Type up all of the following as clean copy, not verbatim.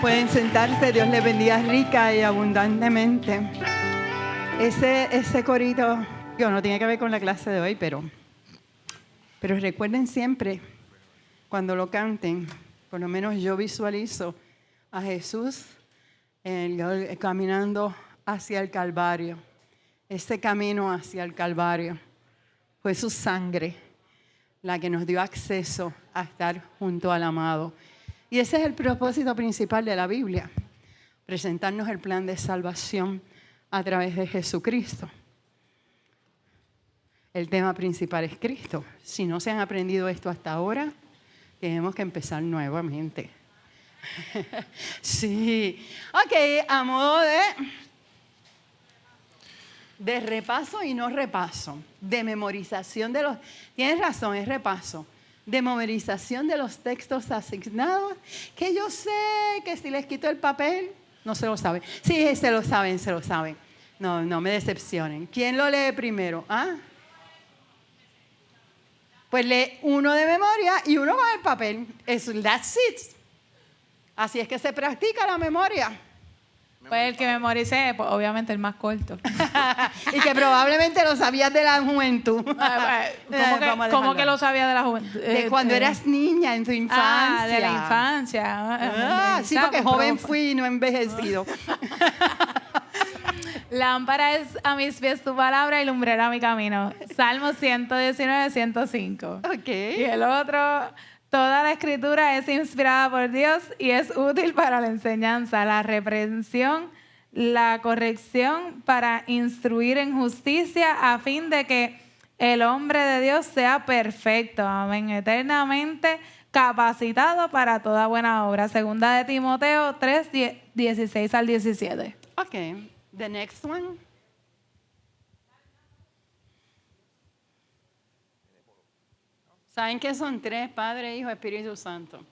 Pueden sentarse, Dios les bendiga rica y abundantemente. Ese corito, no tiene que ver con la clase de hoy, pero recuerden siempre, cuando lo canten, por lo menos yo visualizo a Jesús caminando hacia el Calvario. Ese camino hacia el Calvario fue su sangre la que nos dio acceso a estar junto al amado. Y ese es el propósito principal de la Biblia, presentarnos el plan de salvación a través de Jesucristo. El tema principal es Cristo. Si no se han aprendido esto hasta ahora, tenemos que empezar nuevamente. Sí. Ok, a modo de repaso y no repaso, de memorización de los... Tienes razón, es repaso. De memorización de los textos asignados, que yo sé que si les quito el papel, no se lo saben. Sí, se lo saben. No me decepcionen. ¿Quién lo lee primero? ¿Ah? Pues lee uno de memoria y uno con el papel. That's it. Así es que se practica la memoria. Pues el que memoricé, pues obviamente el más corto. Y que probablemente lo sabías de la juventud. ¿Cómo que lo sabía de la juventud? De cuando eras niña, en tu infancia. De la infancia. Sí, porque joven fui y no envejecido. Lámpara es a mis pies tu palabra y lumbrera a mi camino. Salmo 119, 105. Ok. Y el otro... Toda la escritura es inspirada por Dios y es útil para la enseñanza, la reprensión, la corrección, para instruir en justicia, a fin de que el hombre de Dios sea perfecto, amén, eternamente capacitado para toda buena obra. Segunda de Timoteo 3, 16 al 17. Ok, the next one. ¿Saben qué son tres? Padre, Hijo, Espíritu Santo.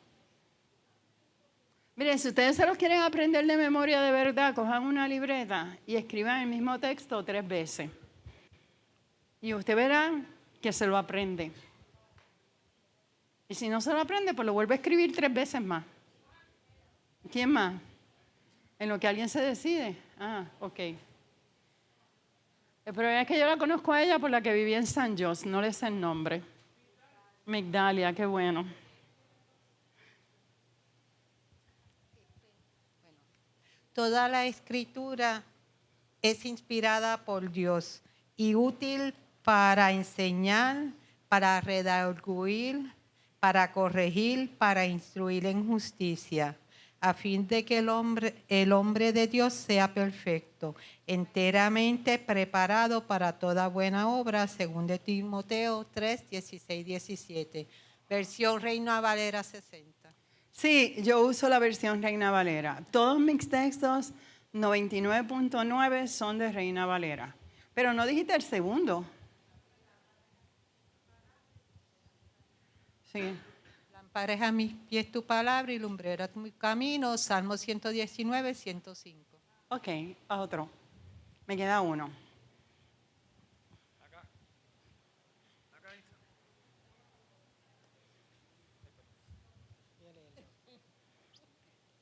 Miren, si ustedes se los quieren aprender de memoria de verdad, cojan una libreta y escriban el mismo texto 3 veces. Y usted verá que se lo aprende. Y si no se lo aprende, pues lo vuelve a escribir 3 veces más. ¿Quién más? En lo que alguien se decide. Ah, ok. El problema es que yo la conozco a ella por la que vivía en San José, no le sé el nombre. Migdalia, qué bueno. Toda la escritura es inspirada por Dios y útil para enseñar, para redarguir, para corregir, para instruir en justicia, a fin de que el hombre de Dios sea perfecto, enteramente preparado para toda buena obra, según de Timoteo 3, 16, 17. Versión Reina Valera 60. Sí, yo uso la versión Reina Valera. Todos mis textos, 99.9, son de Reina Valera. Pero no dijiste el segundo. Sí. Lámpara es a mis pies tu palabra y lumbrera tu camino. Salmo 119, 105. Ok, a otro. Me queda uno.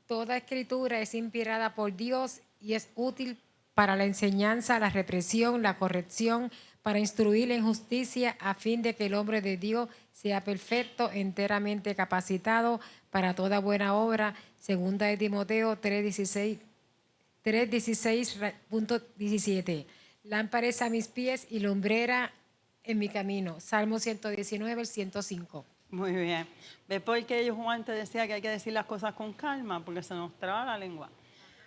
Toda escritura es inspirada por Dios y es útil para la enseñanza, la represión, la corrección, para instruir en justicia, a fin de que el hombre de Dios sea perfecto, enteramente capacitado para toda buena obra. Segunda de Timoteo 3:16.17. Lámpara es a mis pies y lumbrera en mi camino. Salmo 119, 105. Muy bien. ¿Ves por qué Juan te decía que hay que decir las cosas con calma? Porque se nos traba la lengua.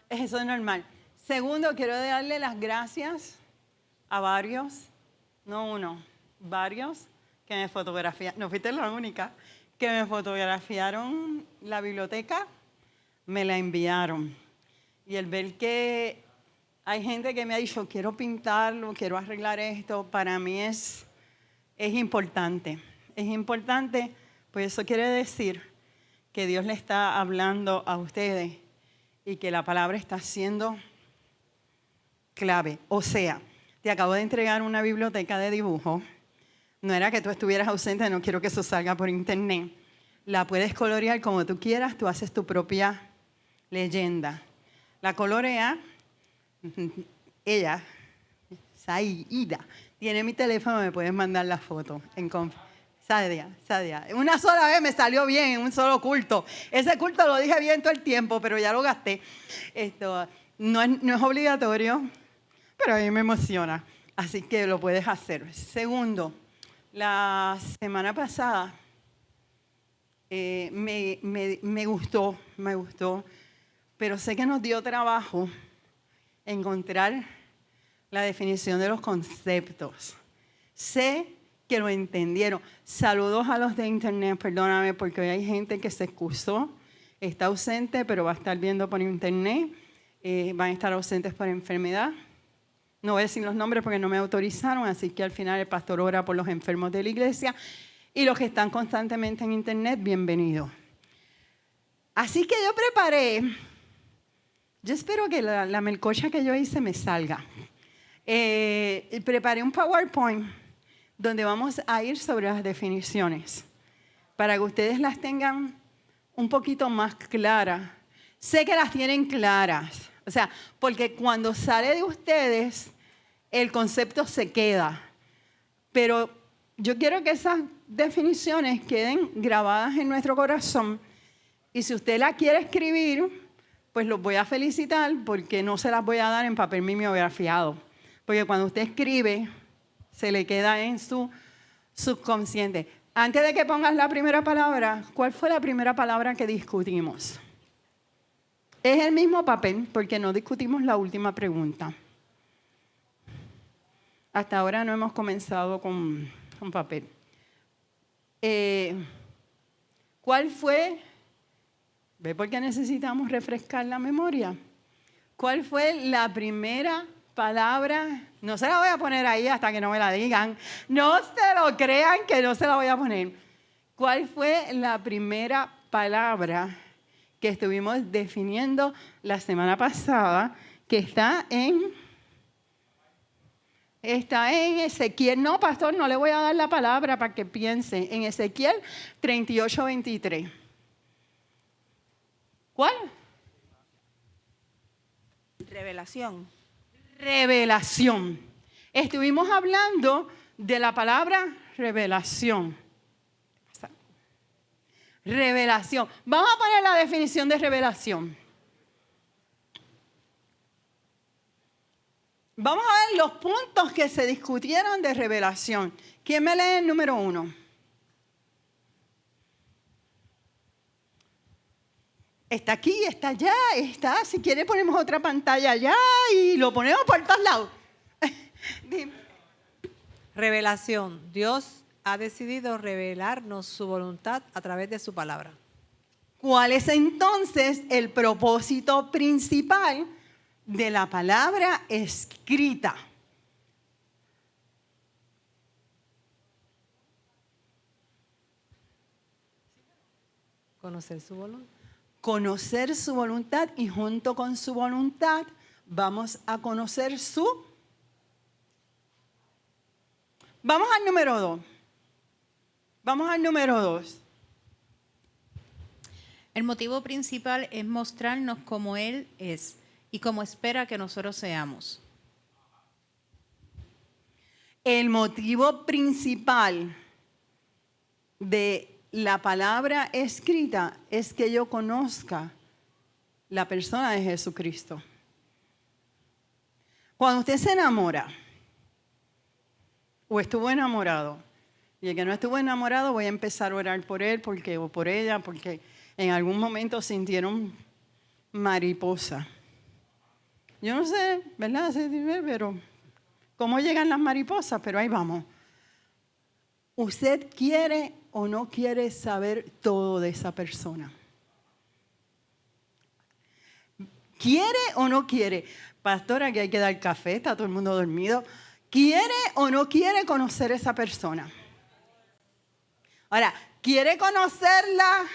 Eso es normal. Segundo, quiero darle las gracias a varios, no uno, varios que me fotografiaron. No fuiste la única, que me fotografiaron la biblioteca, me la enviaron. Y el ver que hay gente que me ha dicho, quiero pintarlo, quiero arreglar esto, para mí es importante. Es importante, pues eso quiere decir que Dios le está hablando a ustedes y que la palabra está siendo clave. O sea, te acabo de entregar una biblioteca de dibujo. No era que tú estuvieras ausente, no quiero que eso salga por internet. La puedes colorear como tú quieras, tú haces tu propia leyenda. La colorea, ella, Saida, tiene mi teléfono, me puedes mandar la foto en Sadia. Una sola vez me salió bien en un solo culto. Ese culto lo dije bien todo el tiempo, pero ya lo gasté. Esto no es obligatorio, pero a mí me emociona. Así que lo puedes hacer. Segundo, la semana pasada me gustó, pero sé que nos dio trabajo encontrar la definición de los conceptos. Sé que lo entendieron. Saludos a los de internet, perdóname, porque hoy hay gente que se excusó, está ausente, pero va a estar viendo por internet, van a estar ausentes por enfermedad. No voy a decir los nombres porque no me autorizaron, así que al final el pastor ora por los enfermos de la iglesia. Y los que están constantemente en internet, bienvenidos. Así que yo preparé, yo espero que la melcocha que yo hice me salga. Preparé un PowerPoint donde vamos a ir sobre las definiciones, para que ustedes las tengan un poquito más claras. Sé que las tienen claras, o sea, porque cuando sale de ustedes, el concepto se queda. Pero yo quiero que esas definiciones queden grabadas en nuestro corazón, y si usted la quiere escribir, pues los voy a felicitar, porque no se las voy a dar en papel mimeografiado, porque cuando usted escribe, se le queda en su subconsciente. Antes de que pongas la primera palabra, ¿cuál fue la primera palabra que discutimos? Es el mismo papel, porque no discutimos la última pregunta. Hasta ahora no hemos comenzado con papel. ¿Cuál fue? ¿Ve por qué necesitamos refrescar la memoria? ¿Cuál fue la primera palabra? No se la voy a poner ahí hasta que no me la digan. No se lo crean que no se la voy a poner. ¿Cuál fue la primera palabra que estuvimos definiendo la semana pasada, que está en Ezequiel? No, pastor, no le voy a dar la palabra para que piense. En Ezequiel 38:23. ¿Cuál? Revelación. Revelación. Estuvimos hablando de la palabra revelación. Revelación. Vamos a poner la definición de revelación. Vamos a ver los puntos que se discutieron de revelación. ¿Quién me lee el número 1? Está aquí, está allá, está. Si quiere ponemos otra pantalla allá y lo ponemos por todos lados. Revelación. Dios ha decidido revelarnos su voluntad a través de su palabra. ¿Cuál es entonces el propósito principal de la palabra escrita? Conocer su voluntad. Conocer su voluntad, y junto con su voluntad vamos a conocer su... Vamos al número 2. Vamos al número 2. El motivo principal es mostrarnos cómo Él es y cómo espera que nosotros seamos. El motivo principal de la palabra escrita es que yo conozca la persona de Jesucristo. Cuando usted se enamora o estuvo enamorado, y el que no estuvo enamorado, voy a empezar a orar por él o por ella, porque en algún momento sintieron mariposa. Yo no sé, ¿verdad? Pero cómo llegan las mariposas, pero ahí vamos. ¿Usted quiere o no quiere saber todo de esa persona? ¿Quiere o no quiere? Pastora, que hay que dar café, está todo el mundo dormido. ¿Quiere o no quiere conocer a esa persona? Ahora, ¿quiere conocerla?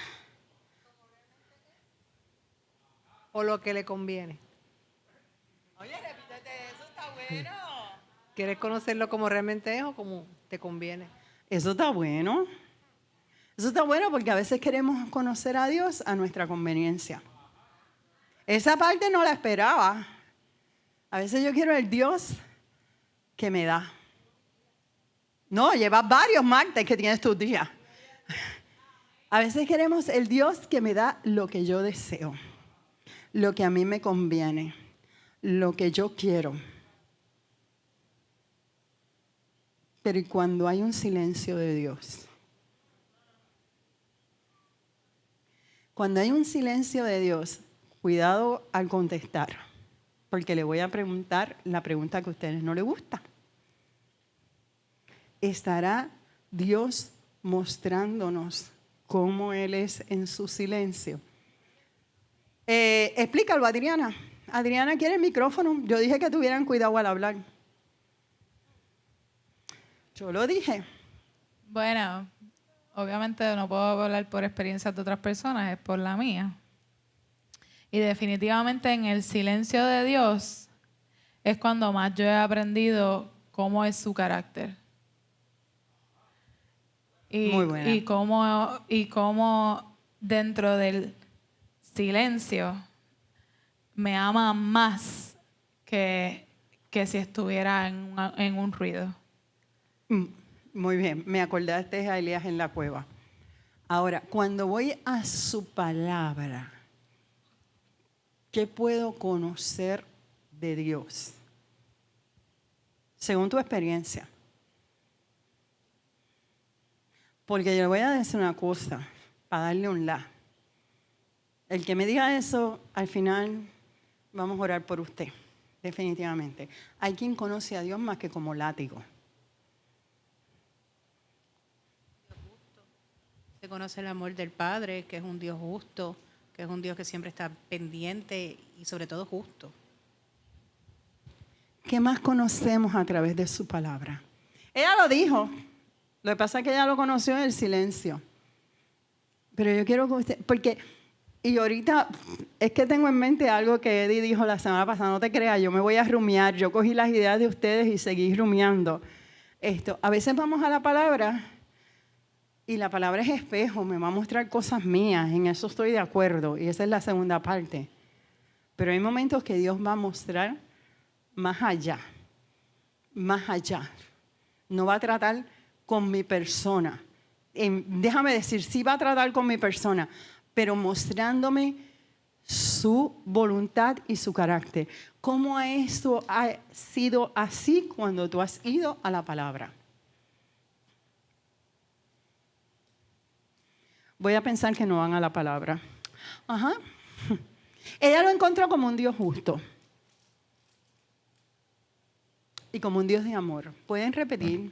O lo que le conviene. Oye, repítete eso, está bueno. ¿Quieres conocerlo como realmente es o como te conviene? Eso está bueno. Eso está bueno porque a veces queremos conocer a Dios a nuestra conveniencia. Esa parte no la esperaba. A veces yo quiero el Dios que me da. No, llevas varios martes que tienes tus días. A veces queremos el Dios que me da lo que yo deseo, lo que a mí me conviene, lo que yo quiero. Pero ¿y cuando hay un silencio de Dios? Cuando hay un silencio de Dios, cuidado al contestar, porque le voy a preguntar la pregunta que a ustedes no les gusta. ¿Estará Dios mostrándonos cómo Él es en su silencio? Explícalo, Adriana. Adriana quiere el micrófono. Yo dije que tuvieran cuidado al hablar. Yo lo dije. Bueno, obviamente no puedo hablar por experiencias de otras personas, es por la mía. Y definitivamente en el silencio de Dios es cuando más yo he aprendido cómo es su carácter. Muy buena. Y cómo dentro del silencio me ama más que si estuviera en un ruido. Muy bien, me acordaste a Elías en la cueva. Ahora, cuando voy a su palabra, ¿qué puedo conocer de Dios? Según tu experiencia. Porque yo le voy a decir una cosa, para darle un la. El que me diga eso, al final vamos a orar por usted, definitivamente. Hay quien conoce a Dios más que como látigo. Se conoce el amor del Padre, que es un Dios justo, que es un Dios que siempre está pendiente y sobre todo justo. ¿Qué más conocemos a través de su palabra? Ella lo dijo. Lo que pasa es que ella lo conoció en el silencio. Pero yo quiero que usted, porque, y ahorita es que tengo en mente algo que Eddie dijo la semana pasada, no te creas, yo me voy a rumiar, yo cogí las ideas de ustedes y seguí rumiando. A veces vamos a la palabra y la palabra es espejo, me va a mostrar cosas mías, en eso estoy de acuerdo, y esa es la segunda parte. Pero hay momentos que Dios va a mostrar más allá, más allá. No va a tratar con mi persona. Déjame decir, sí va a tratar con mi persona, pero mostrándome su voluntad y su carácter. ¿Cómo esto ha sido así cuando tú has ido a la palabra? Voy a pensar que no van a la palabra. Ajá. Ella lo encontró como un Dios justo y como un Dios de amor. ¿Pueden repetir?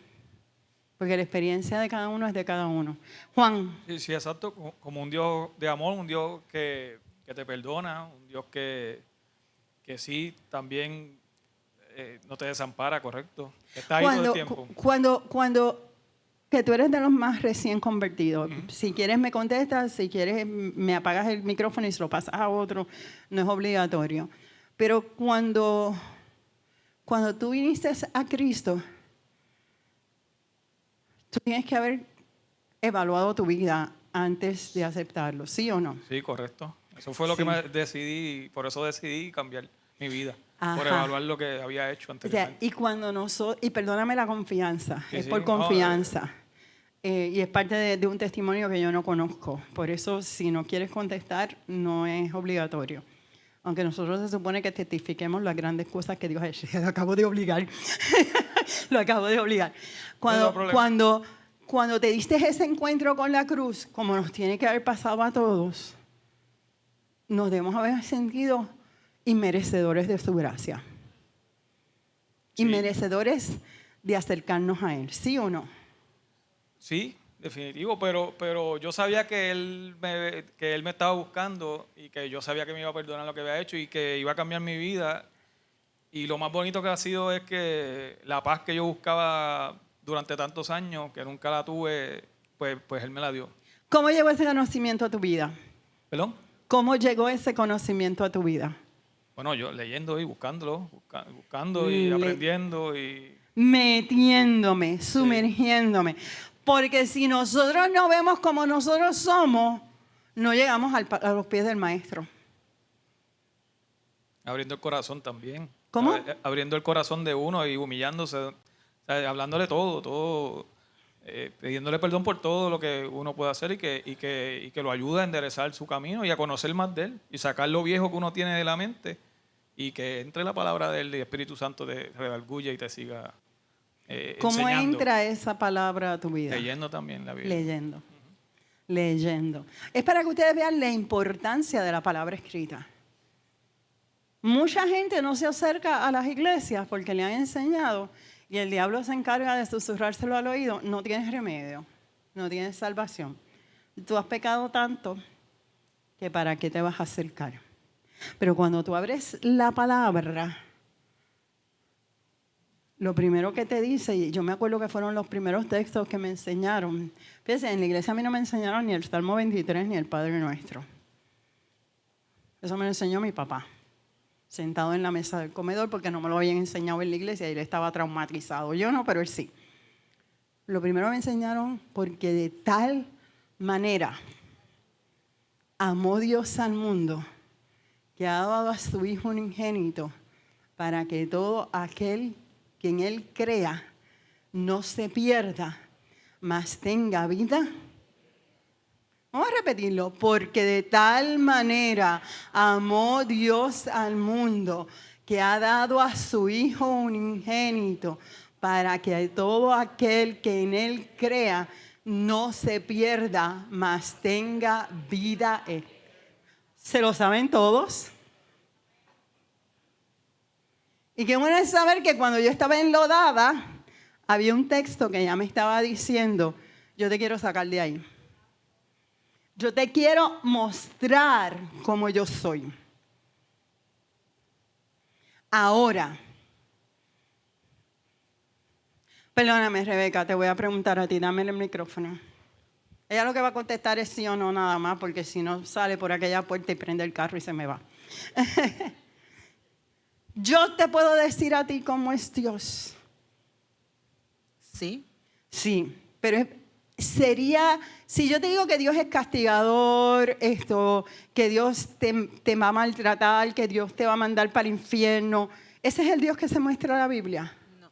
Porque la experiencia de cada uno es de cada uno. Juan. Sí, exacto. Como un Dios de amor, un Dios que te perdona, un Dios que sí también no te desampara, correcto. Está ahí todo el tiempo. Cuando que tú eres de los más recién convertidos. Si quieres me contestas, si quieres me apagas el micrófono y se lo pasas a otro. No es obligatorio. Pero cuando tú viniste a Cristo, tú tienes que haber evaluado tu vida antes de aceptarlo, ¿sí o no? Sí, correcto. Eso fue lo que me decidí, por eso decidí cambiar mi vida. Ajá. Por evaluar lo que había hecho O anteriormente. sea, y cuando y perdóname la confianza, Sí, es sí. por No, confianza. Y es parte de un testimonio que yo no conozco. Por eso, si no quieres contestar, no es obligatorio. Aunque nosotros se supone que testifiquemos las grandes cosas que Dios ha hecho. Lo acabo de obligar. Lo acabo de obligar. Cuando te diste ese encuentro con la cruz, como nos tiene que haber pasado a todos, nos debemos haber sentido inmerecedores de su gracia. Sí. Inmerecedores de acercarnos a Él. ¿Sí o no? Sí, definitivo, pero yo sabía que él me estaba buscando y que yo sabía que me iba a perdonar lo que había hecho y que iba a cambiar mi vida. Y lo más bonito que ha sido es que la paz que yo buscaba durante tantos años, que nunca la tuve, pues él me la dio. ¿Cómo llegó ese conocimiento a tu vida? ¿Perdón? ¿Cómo llegó ese conocimiento a tu vida? Bueno, yo leyendo y buscándolo, buscando y aprendiendo y... Metiéndome, sumergiéndome. Porque si nosotros no vemos como nosotros somos, no llegamos a los pies del maestro. Abriendo el corazón también. ¿Cómo? ¿Sabes? Abriendo el corazón de uno y humillándose, ¿sabes? Hablándole todo, pidiéndole perdón por todo lo que uno puede hacer y que lo ayuda a enderezar su camino y a conocer más de él y sacar lo viejo que uno tiene de la mente y que entre la palabra de él y el Espíritu Santo te redarguya y te siga ¿Cómo enseñando. entra esa palabra a tu vida? Leyendo también la Biblia. Leyendo. Leyendo. Es para que ustedes vean la importancia de la palabra escrita. Mucha gente no se acerca a las iglesias porque le han enseñado y el diablo se encarga de susurrárselo al oído. No tienes remedio, no tienes salvación. Tú has pecado tanto que para qué te vas a acercar. Pero cuando tú abres la palabra, lo primero que te dice, y yo me acuerdo que fueron los primeros textos que me enseñaron. Fíjense, en la iglesia a mí no me enseñaron ni el Salmo 23 ni el Padre Nuestro. Eso me lo enseñó mi papá, sentado en la mesa del comedor, porque no me lo habían enseñado en la iglesia y él estaba traumatizado. Yo no, pero él sí. Lo primero me enseñaron porque de tal manera amó Dios al mundo que ha dado a su Hijo unigénito para que todo aquel que en Él crea no se pierda, mas tenga vida. Vamos a repetirlo. Porque de tal manera amó Dios al mundo que ha dado a su Hijo unigénito para que todo aquel que en Él crea no se pierda, mas tenga vida. ¿Se lo saben todos? Y qué bueno es saber que cuando yo estaba enlodada, había un texto que ya me estaba diciendo, yo te quiero sacar de ahí. Yo te quiero mostrar cómo yo soy. Ahora, perdóname, Rebeca, te voy a preguntar a ti, dame el micrófono. Ella lo que va a contestar es sí o no nada más, porque si no sale por aquella puerta y prende el carro y se me va. Yo te puedo decir a ti cómo es Dios. Sí. Sí, pero sería, si yo te digo que Dios es castigador, que Dios te va a maltratar, que Dios te va a mandar para el infierno, ¿ese es el Dios que se muestra en la Biblia? No.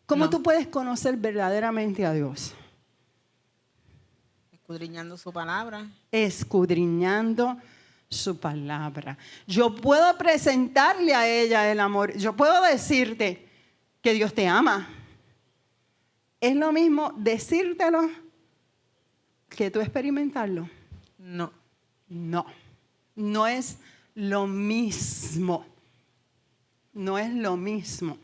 ¿Cómo No. tú puedes conocer verdaderamente a Dios? Escudriñando su palabra. Escudriñando su palabra. Yo puedo presentarle a ella el amor. Yo puedo decirte que Dios te ama. Es lo mismo decírtelo que tú experimentarlo. No. No, no es lo mismo. No es lo mismo.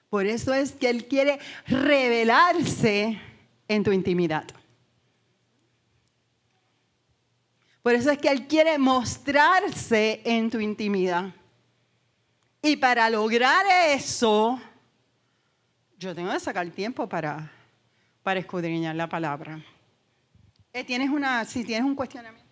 Por eso es que Él quiere revelarse en tu intimidad. Por eso es que Él quiere mostrarse en tu intimidad. Y para lograr eso, yo tengo que sacar tiempo para escudriñar la palabra. Si tienes un cuestionamiento.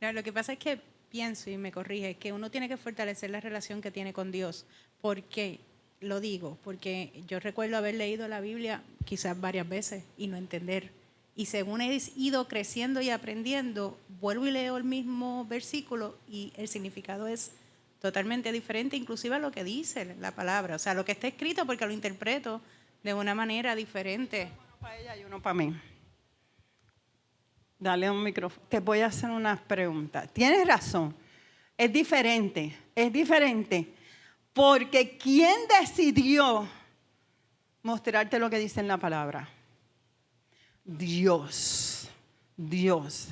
No, lo que pasa es que pienso, y me corrige, que uno tiene que fortalecer la relación que tiene con Dios. ¿Por qué? Lo digo, porque yo recuerdo haber leído la Biblia quizás varias veces y no entender. Y según he ido creciendo y aprendiendo, vuelvo y leo el mismo versículo y el significado es totalmente diferente, inclusive a lo que dice la palabra. O sea, lo que está escrito, porque lo interpreto de una manera diferente. Uno para ella y uno para mí. Dale un micrófono. Te voy a hacer unas preguntas. Tienes razón. Es diferente. Es diferente. Porque ¿quién decidió mostrarte lo que dice en la palabra? Dios. Dios.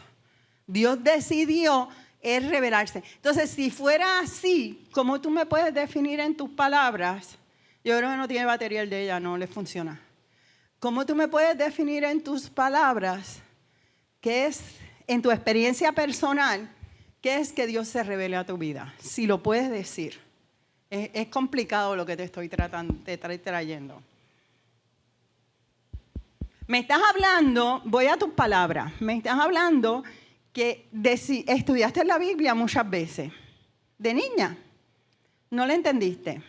Dios decidió revelarse. Entonces, si fuera así, ¿cómo tú me puedes definir en tus palabras? Yo creo que no tiene batería el de ella, no le funciona. ¿Cómo tú me puedes definir en tus palabras qué es, en tu experiencia personal, qué es que Dios se revele a tu vida? Si lo puedes decir. Es complicado lo que te estoy trayendo. Me estás hablando, voy a tus palabras, me estás hablando que estudiaste la Biblia muchas veces. De niña, ¿no la entendiste?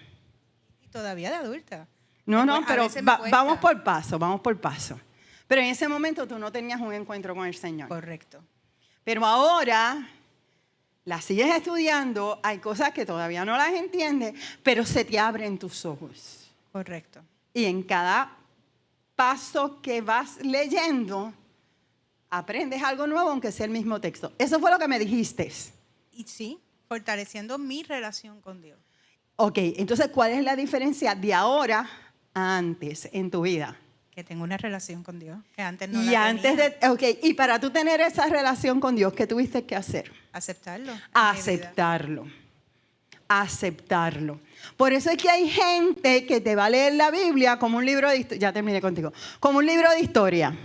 Y todavía de adulta. No, A pero veces me cuesta. vamos por paso. Pero en ese momento tú no tenías un encuentro con el Señor. Correcto. Pero ahora las sigues estudiando, hay cosas que todavía no las entiendes, pero se te abren tus ojos. Correcto. Y en cada paso que vas leyendo, aprendes algo nuevo, aunque sea el mismo texto. Eso fue lo que me dijiste. Y sí, fortaleciendo mi relación con Dios. Ok, entonces, ¿cuál es la diferencia de ahora a antes en tu vida? Que tengo una relación con Dios, que antes no Y la antes tenía. y para tú tener esa relación con Dios, ¿qué tuviste que hacer? Aceptarlo. en mi vida. Aceptarlo. Aceptarlo. Por eso es que hay gente que te va a leer la Biblia como un libro de historia. Ya terminé contigo. Como un libro de historia.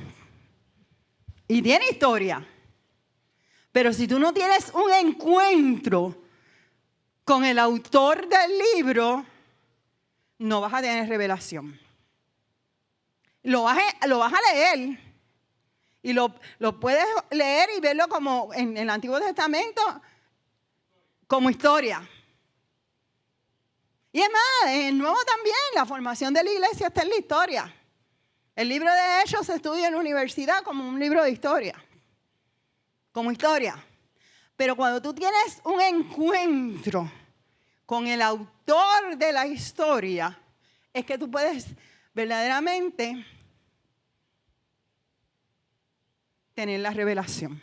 Y tiene historia. Pero si tú no tienes un encuentro con el autor del libro, no vas a tener revelación. Lo vas a leer. Y lo puedes leer y verlo como en el Antiguo Testamento, como historia. Y es más, en el Nuevo también, la formación de la iglesia está en la historia. El libro de Hechos se estudia en la universidad como un libro de historia. Como historia. Pero cuando tú tienes un encuentro con el autor de la historia, es que tú puedes verdaderamente tener la revelación.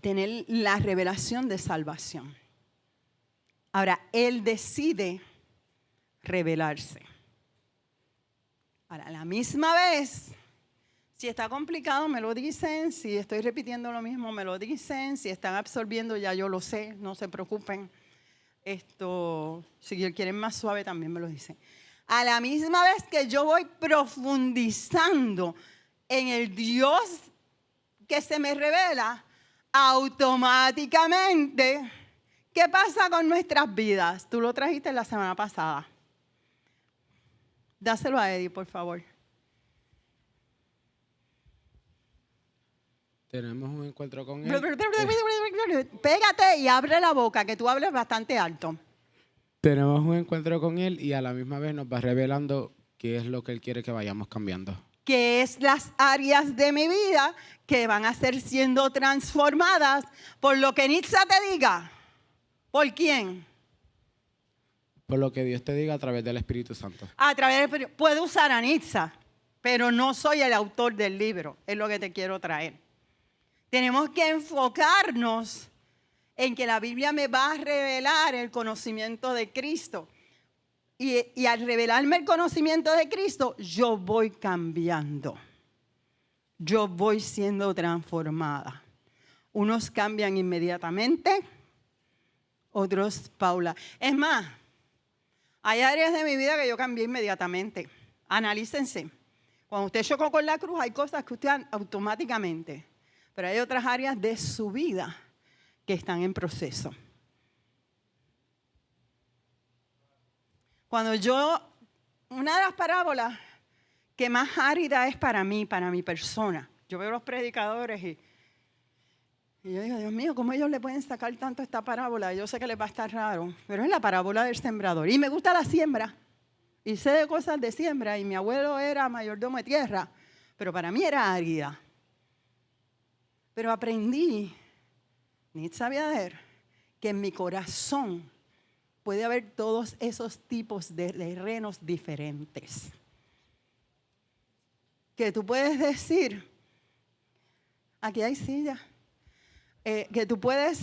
Tener la revelación de salvación. Ahora, Él decide revelarse. Ahora, a la misma vez, si está complicado, me lo dicen. Si estoy repitiendo lo mismo, me lo dicen. Si están absorbiendo, ya yo lo sé, no se preocupen. Si quieren más suave, también me lo dicen. A la misma vez que yo voy profundizando en el Dios que se me revela, automáticamente, ¿qué pasa con nuestras vidas? Tú lo trajiste la semana pasada. Dáselo a Eddie, por favor. Tenemos un encuentro con él. Pégate y abre la boca, que tú hables bastante alto. Tenemos un encuentro con él y a la misma vez nos va revelando qué es lo que él quiere que vayamos cambiando. Que es las áreas de mi vida que van a ser siendo transformadas por lo que Nitza te diga. ¿Por quién? Por lo que Dios te diga a través del Espíritu Santo. A través del Espíritu. Puedo usar a Nitza, pero no soy el autor del libro. Es lo que te quiero traer. Tenemos que enfocarnos en que la Biblia me va a revelar el conocimiento de Cristo. Y al revelarme el conocimiento de Cristo, yo voy cambiando. Yo voy siendo transformada. Unos cambian inmediatamente, otros paula. Es más, hay áreas de mi vida que yo cambié inmediatamente. Analícense. Cuando usted chocó con la cruz, hay cosas que usted automáticamente. Pero hay otras áreas de su vida que están en proceso. Una de las parábolas que más árida es para mí, para mi persona. Yo veo a los predicadores y yo digo, Dios mío, ¿cómo ellos le pueden sacar tanto esta parábola? Yo sé que les va a estar raro, pero es la parábola del sembrador. Y me gusta la siembra. Y sé de cosas de siembra. Y mi abuelo era mayordomo de tierra, pero para mí era árida. Pero aprendí, ni sabía ver, que en mi corazón puede haber todos esos tipos de terrenos diferentes. Que tú puedes decir, aquí hay sillas, que tú puedes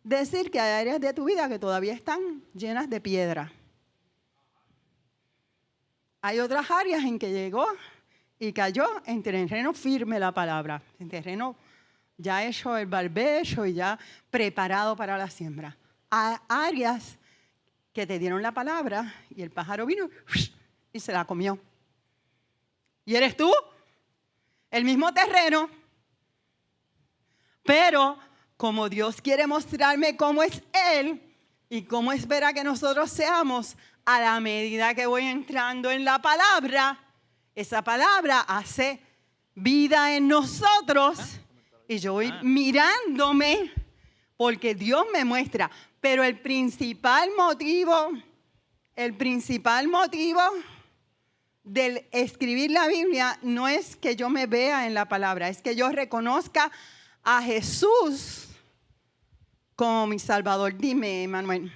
decir que hay áreas de tu vida que todavía están llenas de piedra. Hay otras áreas en que llegó y cayó en terreno firme la palabra, en terreno ya hecho el barbecho y ya preparado para la siembra. Hay áreas que te dieron la palabra y el pájaro vino y se la comió. ¿Y eres tú? El mismo terreno. Pero como Dios quiere mostrarme cómo es Él y cómo espera que nosotros seamos, a la medida que voy entrando en la palabra, esa palabra hace vida en nosotros y yo voy mirándome porque Dios me muestra. Pero el principal motivo del escribir la Biblia no es que yo me vea en la palabra, es que yo reconozca a Jesús como mi Salvador. Dime, Manuel.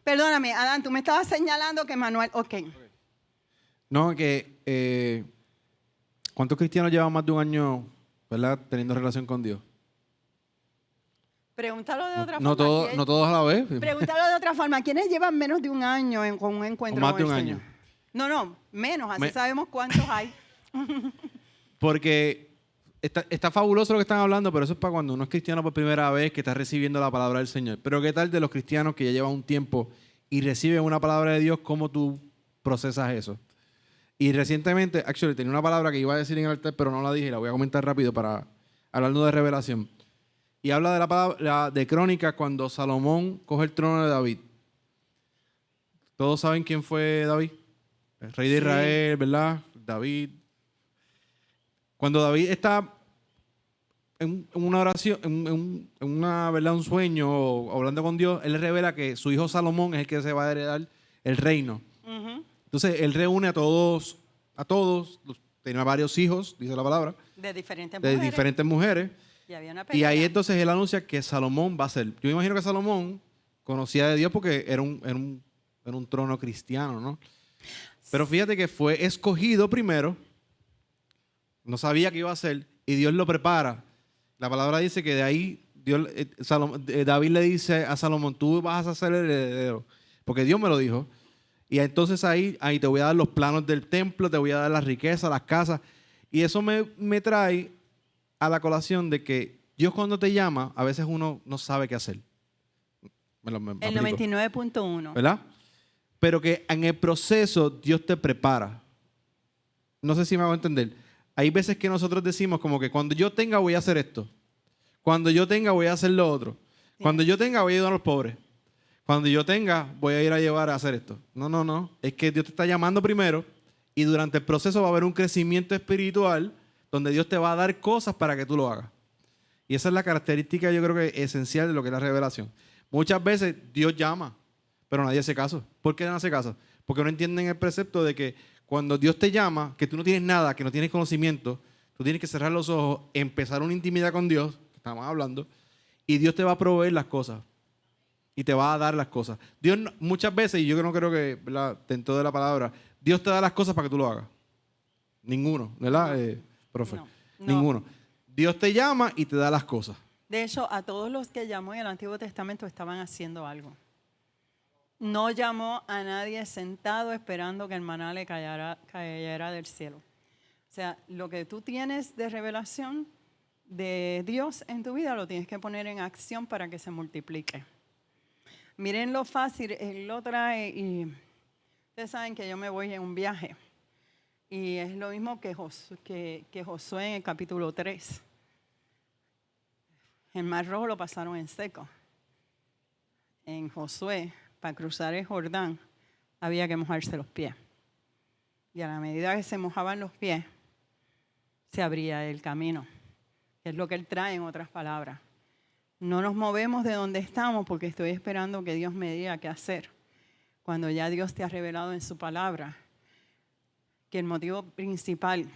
Perdóname, Adán, tú me estabas señalando que Manuel... Ok. No, que ¿cuántos cristianos llevan más de un año, ¿verdad?, teniendo relación con Dios? Pregúntalo de otra No, forma. no todos a la vez. Pregúntalo de otra forma. ¿Quiénes llevan menos de un año con un encuentro O más con de el un Señor? año. No, menos. Así sabemos cuántos hay. Porque está fabuloso lo que están hablando, pero eso es para cuando uno es cristiano por primera vez, que está recibiendo la palabra del Señor. Pero ¿qué tal de los cristianos que ya llevan un tiempo y reciben una palabra de Dios? ¿Cómo tú procesas eso? Y recientemente, tenía una palabra que iba a decir en el altar, pero no la dije, la voy a comentar rápido para hablando de revelación. Y habla de la palabra de Crónicas cuando Salomón coge el trono de David. Todos saben quién fue David, el rey de Israel, ¿verdad? David. Cuando David está en una oración, en una, ¿verdad?, un sueño o hablando con Dios, él revela que su hijo Salomón es el que se va a heredar el reino. Entonces, él reúne a todos, tenía varios hijos, dice la palabra, De diferentes de mujeres. diferentes mujeres. Y había una Y pelea. ahí entonces él anuncia que Salomón va a ser. Yo me imagino que Salomón conocía de Dios porque era un trono cristiano, ¿no? Pero fíjate que fue escogido primero, no sabía qué iba a hacer, y Dios lo prepara. La palabra dice que de ahí David le dice a Salomón, tú vas a ser el heredero, porque Dios me lo dijo. Y entonces ahí te voy a dar los planos del templo, te voy a dar las riquezas, las casas. Y eso me trae a la colación de que Dios cuando te llama, a veces uno no sabe qué hacer. El aplico. 99.1. ¿Verdad? Pero que en el proceso Dios te prepara. No sé si me hago entender. Hay veces que nosotros decimos como que cuando yo tenga voy a hacer esto. Cuando yo tenga voy a hacer lo otro. Cuando yo tenga voy a ayudar a los pobres. Cuando yo tenga voy a ir a llevar a hacer esto. No. Es que Dios te está llamando primero y durante el proceso va a haber un crecimiento espiritual donde Dios te va a dar cosas para que tú lo hagas. Y esa es la característica, yo creo que esencial de lo que es la revelación. Muchas veces Dios llama, pero nadie hace caso. ¿Por qué no hace caso? Porque no entienden el precepto de que cuando Dios te llama, que tú no tienes nada, que no tienes conocimiento, tú tienes que cerrar los ojos, empezar una intimidad con Dios, que estamos hablando, y Dios te va a proveer las cosas. Y te va a dar las cosas. Dios muchas veces, y yo no creo que, ¿verdad?, dentro de la palabra, Dios te da las cosas para que tú lo hagas. Ninguno, ¿verdad, profe? No. Ninguno. Dios te llama y te da las cosas. De hecho, a todos los que llamó en el Antiguo Testamento estaban haciendo algo. No llamó a nadie sentado esperando que el maná le cayera del cielo. O sea, lo que tú tienes de revelación de Dios en tu vida lo tienes que poner en acción para que se multiplique. Miren lo fácil, Él lo trae y ustedes saben que yo me voy en un viaje. Y es lo mismo que Josué en el capítulo 3. El Mar Rojo lo pasaron en seco. En Josué, para cruzar el Jordán, había que mojarse los pies. Y a la medida que se mojaban los pies, se abría el camino. Es lo que Él trae en otras palabras. No nos movemos de donde estamos porque estoy esperando que Dios me diga qué hacer. Cuando ya Dios te ha revelado en su palabra que el motivo principal,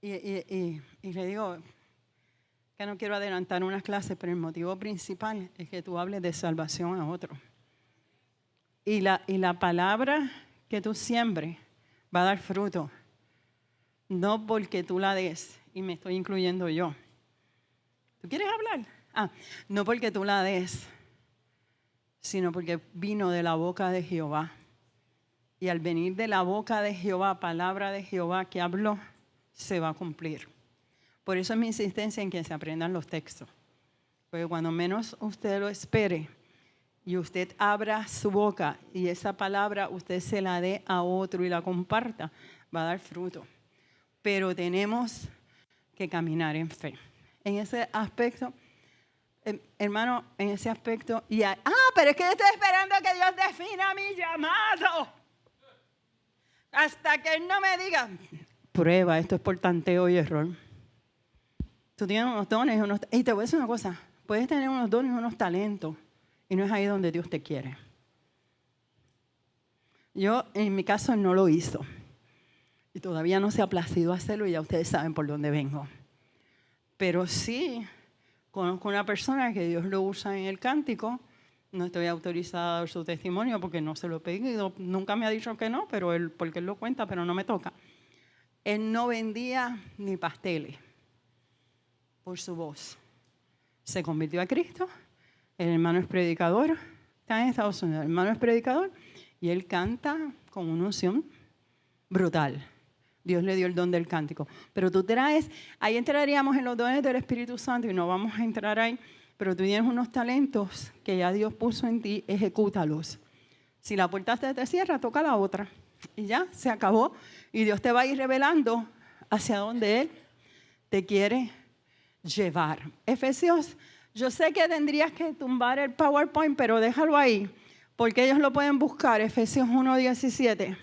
y le digo que no quiero adelantar unas clases, pero el motivo principal es que tú hables de salvación a otro. Y la palabra que tú siembres va a dar fruto, no porque tú la des, y me estoy incluyendo yo. ¿Tú quieres hablar? No porque tú la des, sino porque vino de la boca de Jehová. Y al venir de la boca de Jehová, palabra de Jehová que habló, se va a cumplir. Por eso es mi insistencia en que se aprendan los textos. Porque cuando menos usted lo espere y usted abra su boca y esa palabra usted se la dé a otro y la comparta, va a dar fruto. Pero tenemos que caminar en fe. En ese aspecto, hermano, en ese aspecto, pero es que yo estoy esperando a que Dios defina mi llamado. Hasta que Él no me diga, prueba, esto es por tanteo y error. Tú tienes unos dones y te voy a decir una cosa, puedes tener unos dones y unos talentos y no es ahí donde Dios te quiere. Yo, en mi caso, no lo hizo. Y todavía no se ha placido hacerlo y ya ustedes saben por dónde vengo. Pero sí Conozco una persona que Dios lo usa en el cántico. No estoy autorizada a dar su testimonio porque no se lo he pedido. Nunca me ha dicho que no, pero porque él lo cuenta, pero no me toca. Él no vendía ni pasteles por su voz. Se convirtió a Cristo. El hermano es predicador. Está en Estados Unidos. El hermano es predicador y él canta con una unción brutal. Dios le dio el don del cántico. Pero tú traes, ahí entraríamos en los dones del Espíritu Santo y no vamos a entrar ahí, pero tú tienes unos talentos que ya Dios puso en ti, ejecútalos. Si la puerta se te cierra, toca la otra. Y ya, se acabó. Y Dios te va a ir revelando hacia donde Él te quiere llevar. Efesios, yo sé que tendrías que tumbar el PowerPoint, pero déjalo ahí, porque ellos lo pueden buscar. Efesios 1:17.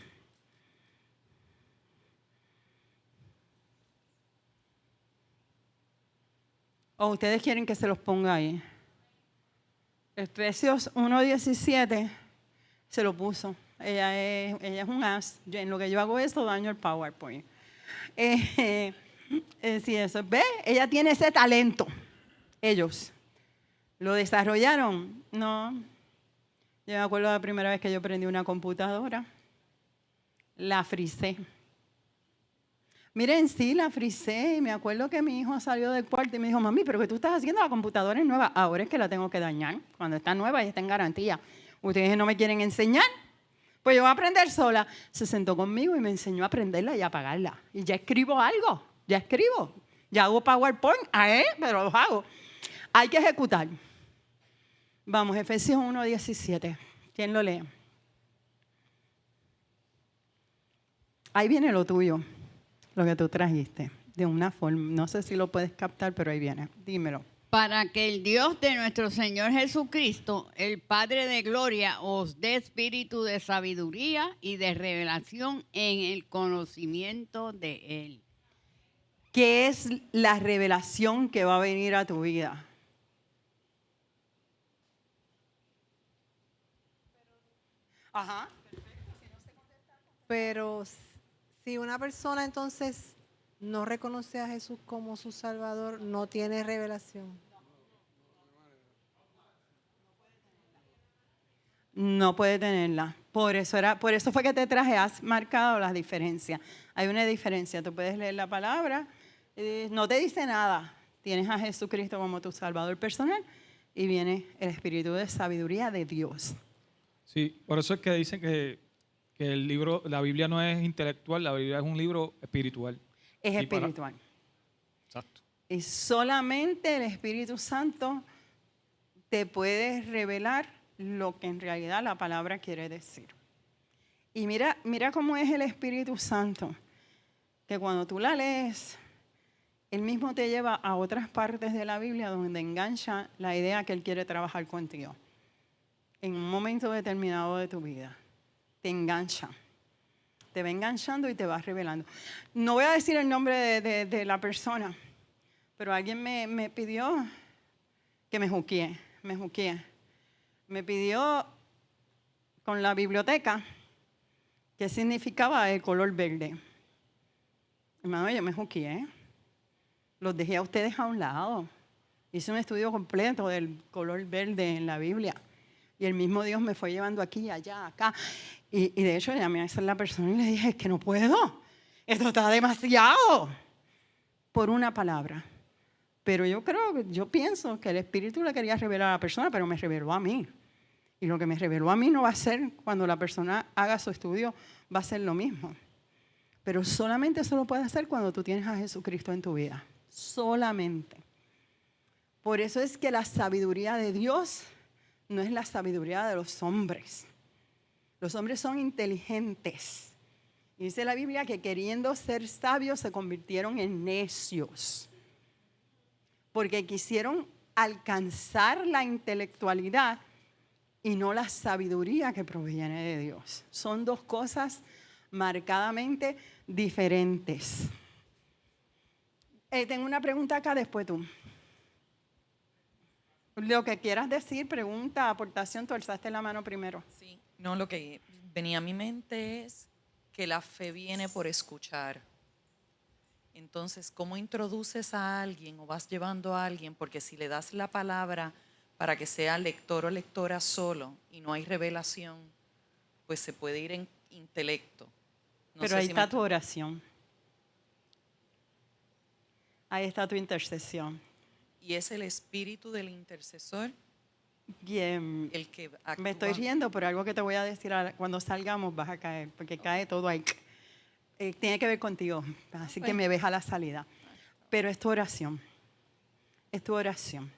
¿O ustedes quieren que se los ponga ahí? Efesios 1:17 se lo puso. Ella es un as. En lo que yo hago esto, daño el PowerPoint. Sí, eso. ¿Ve? Ella tiene ese talento. Ellos. ¿Lo desarrollaron? No. Yo me acuerdo la primera vez que yo prendí una computadora. La frisé. Miren, sí, la frisé. Me acuerdo que mi hijo salió del cuarto y me dijo, mami, ¿pero qué tú estás haciendo? La computadora es nueva. Ahora es que la tengo que dañar. Cuando está nueva y está en garantía. ¿Ustedes no me quieren enseñar? Pues yo voy a aprender sola. Se sentó conmigo y me enseñó a aprenderla y a apagarla. Y ya escribo algo. Ya escribo. Ya hago PowerPoint, pero los hago. Hay que ejecutar. Vamos, Efesios 1:17. ¿Quién lo lee? Ahí viene lo tuyo. Lo que tú trajiste, de una forma, no sé si lo puedes captar, pero ahí viene, dímelo. Para que el Dios de nuestro Señor Jesucristo, el Padre de gloria, os dé espíritu de sabiduría y de revelación en el conocimiento de Él. ¿Qué es la revelación que va a venir a tu vida? Ajá. Pero si una persona entonces no reconoce a Jesús como su Salvador, no tiene revelación. No puede tenerla. Por eso fue que te traje, has marcado las diferencias. Hay una diferencia, tú puedes leer la palabra, no te dice nada. Tienes a Jesucristo como tu Salvador personal y viene el espíritu de sabiduría de Dios. Sí, por eso es que dicen que el libro, la Biblia no es intelectual, la Biblia es un libro espiritual. Es espiritual. Exacto. Y solamente el Espíritu Santo te puede revelar lo que en realidad la palabra quiere decir. Y mira cómo es el Espíritu Santo, que cuando tú la lees, Él mismo te lleva a otras partes de la Biblia donde engancha la idea que Él quiere trabajar contigo. En un momento determinado de tu vida, te engancha. Te va enganchando y te va revelando. No voy a decir el nombre de la persona, pero alguien me pidió que me juquee. Me pidió con la biblioteca qué significaba el color verde. Hermano, yo me juqueé. Los dejé a ustedes a un lado. Hice un estudio completo del color verde en la Biblia. Y el mismo Dios me fue llevando aquí, allá, acá. Y de hecho llamé a esa la persona y le dije, es que no puedo. Esto está demasiado. Por una palabra. Pero yo pienso que el Espíritu le quería revelar a la persona, pero me reveló a mí. Y lo que me reveló a mí no va a ser cuando la persona haga su estudio, va a ser lo mismo. Pero solamente eso lo puede hacer cuando tú tienes a Jesucristo en tu vida. Solamente. Por eso es que la sabiduría de Dios no es la sabiduría de los hombres. Los hombres son inteligentes. Y dice la Biblia que queriendo ser sabios se convirtieron en necios. Porque quisieron alcanzar la intelectualidad y no la sabiduría que proviene de Dios. Son dos cosas marcadamente diferentes. Tengo una pregunta acá, después tú. Lo que quieras decir, pregunta, aportación, tú alzaste la mano primero. Sí, no, lo que venía a mi mente es que la fe viene por escuchar. Entonces, ¿cómo introduces a alguien o vas llevando a alguien? Porque si le das la palabra para que sea lector o lectora solo y no hay revelación, pues se puede ir en intelecto. No Pero sé ahí si me está tu oración. Ahí está tu intercesión. Y es el espíritu del intercesor Bien. el que actúa. Me estoy riendo por algo que te voy a decir ahora. Cuando salgamos vas a caer, porque cae todo ahí. Tiene que ver contigo, así que me ves a la salida. Pero es tu oración. Es tu oración.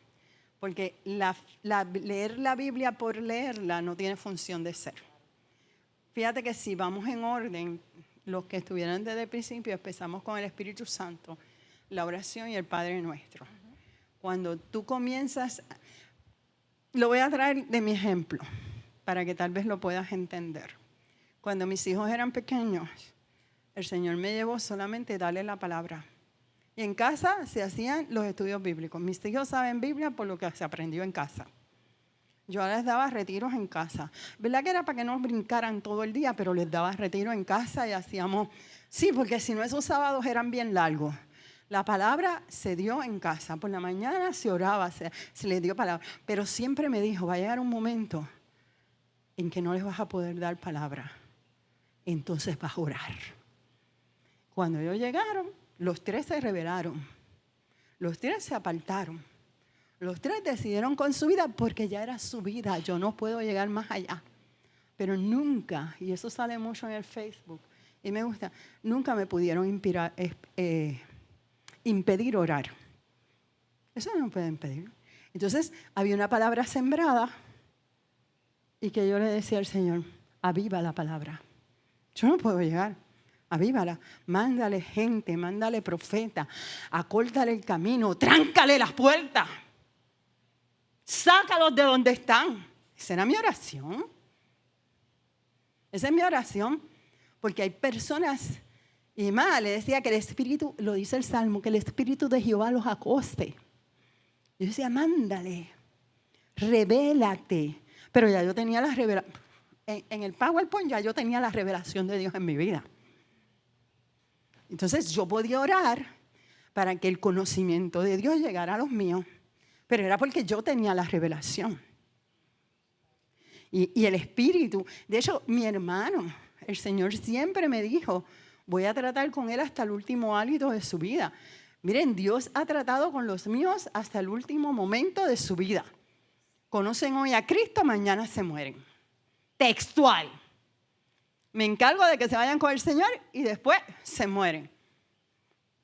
Porque leer la Biblia por leerla no tiene función de ser. Fíjate que si vamos en orden, los que estuvieron desde el principio, empezamos con el Espíritu Santo, la oración y el Padre Nuestro. Cuando tú comienzas, lo voy a traer de mi ejemplo, para que tal vez lo puedas entender. Cuando mis hijos eran pequeños, el Señor me llevó solamente a darle la palabra. Y en casa se hacían los estudios bíblicos. Mis hijos saben Biblia por lo que se aprendió en casa. Yo les daba retiros en casa. ¿Verdad que era para que no brincaran todo el día? Pero les daba retiro en casa y hacíamos... Sí, porque si no esos sábados eran bien largos. La palabra se dio en casa. Por la mañana se oraba, se les dio palabra. Pero siempre me dijo, va a llegar un momento en que no les vas a poder dar palabra. Entonces vas a orar. Cuando ellos llegaron, los 3 se rebelaron. Los 3 se apartaron. Los 3 decidieron con su vida porque ya era su vida. Yo no puedo llegar más allá. Pero nunca, y eso sale mucho en el Facebook, y me gusta, nunca me pudieron impedir orar. Eso no me puede impedir. Entonces, había una palabra sembrada y que yo le decía al Señor, aviva la palabra. Yo no puedo llegar. Avívala, mándale gente, mándale profeta, acórtale el camino, tráncale las puertas, sácalos de donde están. Esa era mi oración. Esa es mi oración, porque hay personas, y más, le decía que el Espíritu, lo dice el Salmo, que el Espíritu de Jehová los acoste. Yo decía, mándale, revélate. Pero ya yo tenía la revelación, en el PowerPoint ya yo tenía la revelación de Dios en mi vida. Entonces yo podía orar para que el conocimiento de Dios llegara a los míos, pero era porque yo tenía la revelación. Y el Espíritu, de hecho mi hermano, el Señor siempre me dijo, voy a tratar con él hasta el último hálito de su vida. Miren, Dios ha tratado con los míos hasta el último momento de su vida. Conocen hoy a Cristo, mañana se mueren. Textual. Me encargo de que se vayan con el Señor y después se mueren.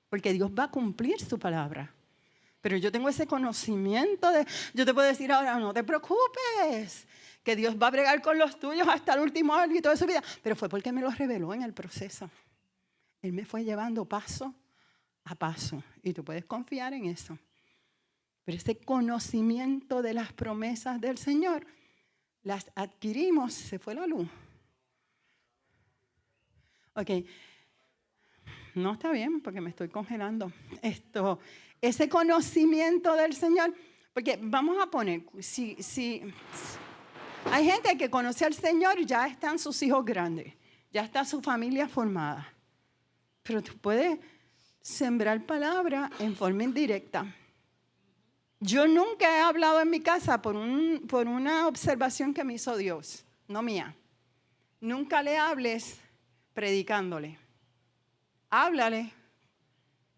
Porque Dios va a cumplir su palabra. Pero yo tengo ese conocimiento de... Yo te puedo decir ahora, no te preocupes, que Dios va a bregar con los tuyos hasta el último hálito de su vida. Pero fue porque me lo reveló en el proceso. Él me fue llevando paso a paso. Y tú puedes confiar en eso. Pero ese conocimiento de las promesas del Señor, las adquirimos, se fue la luz. Ok, no está bien porque me estoy congelando. Ese conocimiento del Señor, porque vamos a poner, si hay gente que conoce al Señor, ya están sus hijos grandes, ya está su familia formada. Pero tú puedes sembrar palabra en forma indirecta. Yo nunca he hablado en mi casa por una observación que me hizo Dios, no mía. Nunca le hables predicándole. Háblale.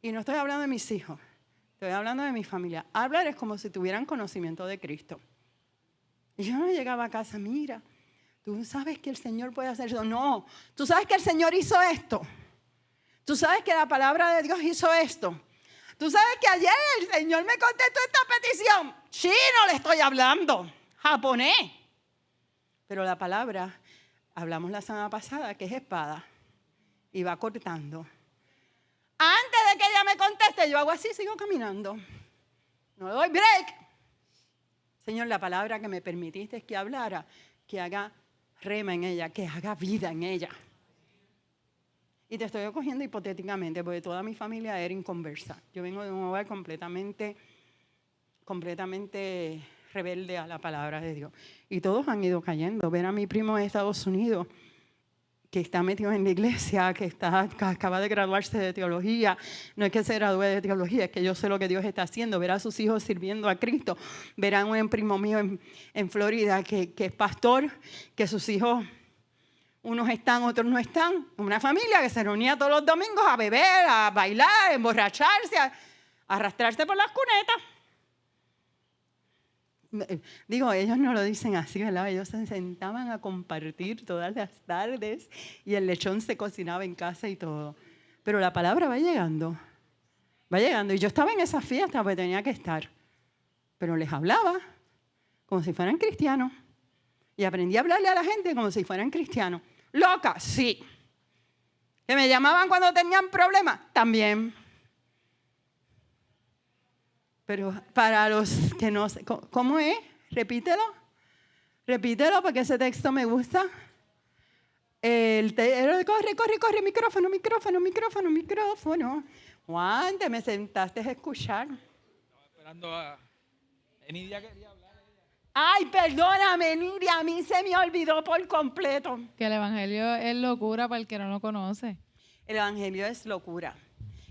Y no estoy hablando de mis hijos, estoy hablando de mi familia. Háblales como si tuvieran conocimiento de Cristo. Y yo no llegaba a casa, mira, tú sabes que el Señor puede hacer eso. No, tú sabes que el Señor hizo esto. Tú sabes que la palabra de Dios hizo esto. Tú sabes que ayer el Señor me contestó esta petición. Chino le estoy hablando, japonés. Pero la palabra, hablamos la semana pasada, que es espada. Y va cortando. Antes de que ella me conteste, yo hago así, sigo caminando. No le doy break. Señor, la palabra que me permitiste que hablara, que haga rema en ella, que haga vida en ella. Y te estoy cogiendo hipotéticamente, porque toda mi familia era inconversa. Yo vengo de un hogar completamente rebelde a la palabra de Dios. Y todos han ido cayendo. Ver a mi primo de Estados Unidos, que está metido en la iglesia, que acaba de graduarse de teología. No es que se gradúe de teología, es que yo sé lo que Dios está haciendo. Ver a sus hijos sirviendo a Cristo. Ver a un primo mío en Florida que es pastor, que sus hijos, unos están, otros no están. Una familia que se reunía todos los domingos a beber, a bailar, a emborracharse, a arrastrarse por las cunetas. Digo, ellos no lo dicen así, ¿verdad? Ellos se sentaban a compartir todas las tardes y el lechón se cocinaba en casa y todo. Pero la palabra va llegando. Va llegando. Y yo estaba en esa fiesta porque tenía que estar. Pero les hablaba como si fueran cristianos. Y aprendí a hablarle a la gente como si fueran cristianos. Loca, sí. Que me llamaban cuando tenían problemas, también. Pero para los que no sé, ¿cómo es? Repítelo. Repítelo porque ese texto me gusta. Corre, micrófono. Juan, te me sentaste a escuchar. Estaba esperando a... Nidia quería hablar. Ay, perdóname, Nidia, a mí se me olvidó por completo. Que el evangelio es locura para el que no lo conoce. El evangelio es locura.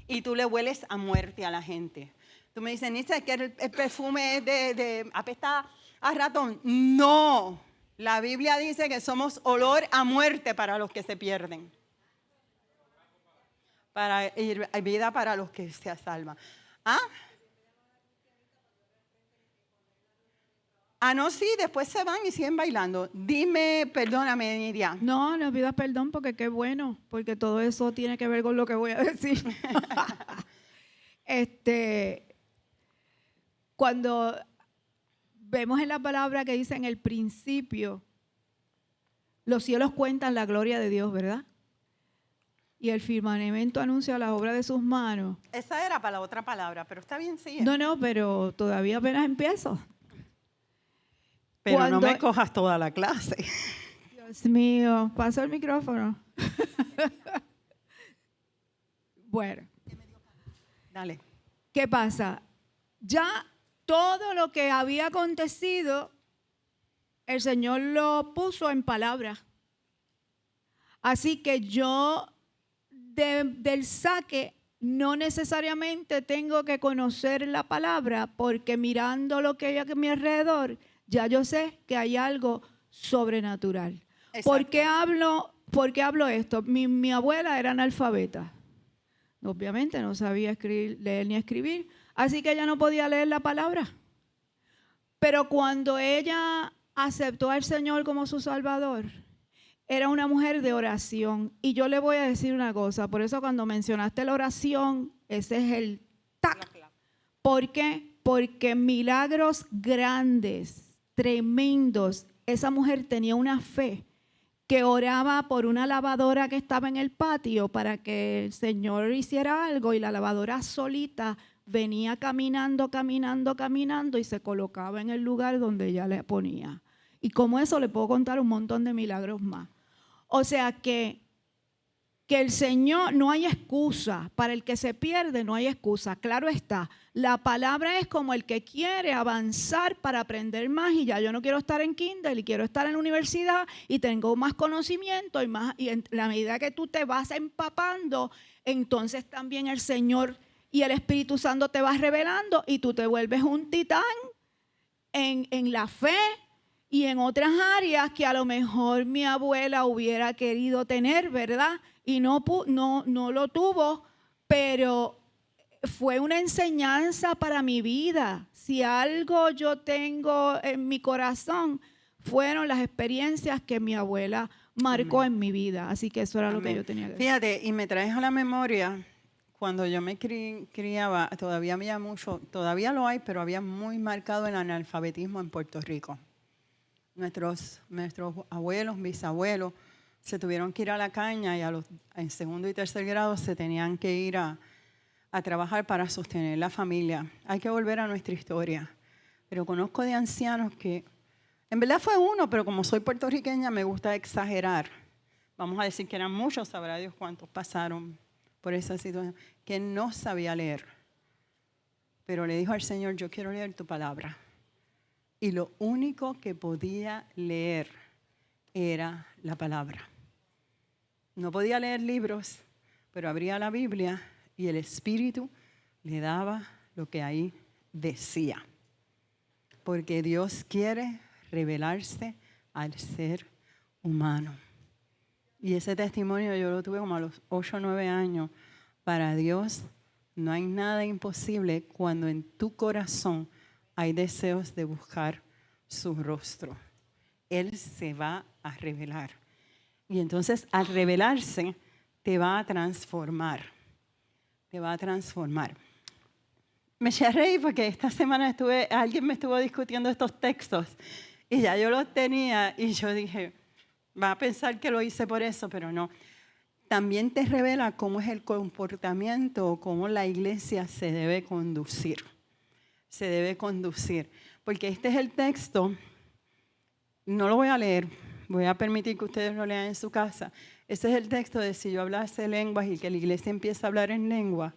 Y tú le hueles a muerte a la gente. Tú me dices, Nidia, que el perfume es de apesta a ratón. No. La Biblia dice que somos olor a muerte para los que se pierden. Para vida para los que se salvan. ¿Ah? Ah, no, sí, después se van y siguen bailando. Dime, perdóname, Nidia. No, no pidas perdón porque qué bueno, porque todo eso tiene que ver con lo que voy a decir. Cuando vemos en la palabra que dice en el principio, los cielos cuentan la gloria de Dios, ¿verdad? Y el firmamento anuncia la obra de sus manos. Esa era para la otra palabra, pero está bien, sí. No, pero todavía apenas empiezo. Pero no me cojas toda la clase. Dios mío, paso el micrófono. Bueno. Dale. ¿Qué pasa? Ya todo lo que había acontecido, el Señor lo puso en palabras. Así que yo del saque no necesariamente tengo que conocer la palabra, porque mirando lo que hay a mi alrededor, ya yo sé que hay algo sobrenatural. ¿Por qué hablo esto? Mi abuela era analfabeta. Obviamente no sabía leer ni escribir, así que ella no podía leer la palabra. Pero cuando ella aceptó al Señor como su Salvador, era una mujer de oración. Y yo le voy a decir una cosa, por eso cuando mencionaste la oración, ese es el tac. ¿Por qué? Porque milagros grandes, tremendos, esa mujer tenía una fe que oraba por una lavadora que estaba en el patio para que el Señor hiciera algo, y la lavadora solita venía caminando y se colocaba en el lugar donde ella le ponía. Y como eso le puedo contar un montón de milagros más. O sea que el Señor, no hay excusa. Para el que se pierde no hay excusa. Claro está, la palabra es como el que quiere avanzar para aprender más, y ya yo no quiero estar en Kindle y quiero estar en la universidad y tengo más conocimiento y en la medida que tú te vas empapando, entonces también el Señor y el Espíritu Santo te vas revelando y tú te vuelves un titán en la fe y en otras áreas que a lo mejor mi abuela hubiera querido tener, ¿verdad? Y no lo tuvo, pero fue una enseñanza para mi vida. Si algo yo tengo en mi corazón, fueron las experiencias que mi abuela marcó en mi vida. Así que eso era lo que yo tenía que decir. Fíjate, y me traes a la memoria, cuando yo me criaba, todavía había mucho, todavía lo hay, pero había muy marcado el analfabetismo en Puerto Rico. Nuestros abuelos, bisabuelos, se tuvieron que ir a la caña y en segundo y tercer grado se tenían que ir a trabajar para sostener la familia. Hay que volver a nuestra historia. Pero conozco de ancianos que, en verdad fue uno, pero como soy puertorriqueña me gusta exagerar. Vamos a decir que eran muchos, sabrá Dios cuántos pasaron por esa situación, que no sabía leer. Pero le dijo al Señor, yo quiero leer tu palabra. Y lo único que podía leer era la palabra. No podía leer libros, pero abría la Biblia y el Espíritu le daba lo que ahí decía. Porque Dios quiere revelarse al ser humano. Y ese testimonio yo lo tuve como a los 8 o 9 años. Para Dios no hay nada imposible cuando en tu corazón hay deseos de buscar su rostro. Él se va a revelar. Y entonces al revelarse te va a transformar. Te va a transformar. Me eché a reír porque esta semana alguien me estuvo discutiendo estos textos y ya yo los tenía y yo dije, va a pensar que lo hice por eso, pero no. También te revela cómo es el comportamiento o cómo la iglesia se debe conducir. Se debe conducir. Porque este es el texto, no lo voy a leer, voy a permitir que ustedes lo lean en su casa. Ese es el texto de si yo hablase lenguas y que la iglesia empieza a hablar en lengua.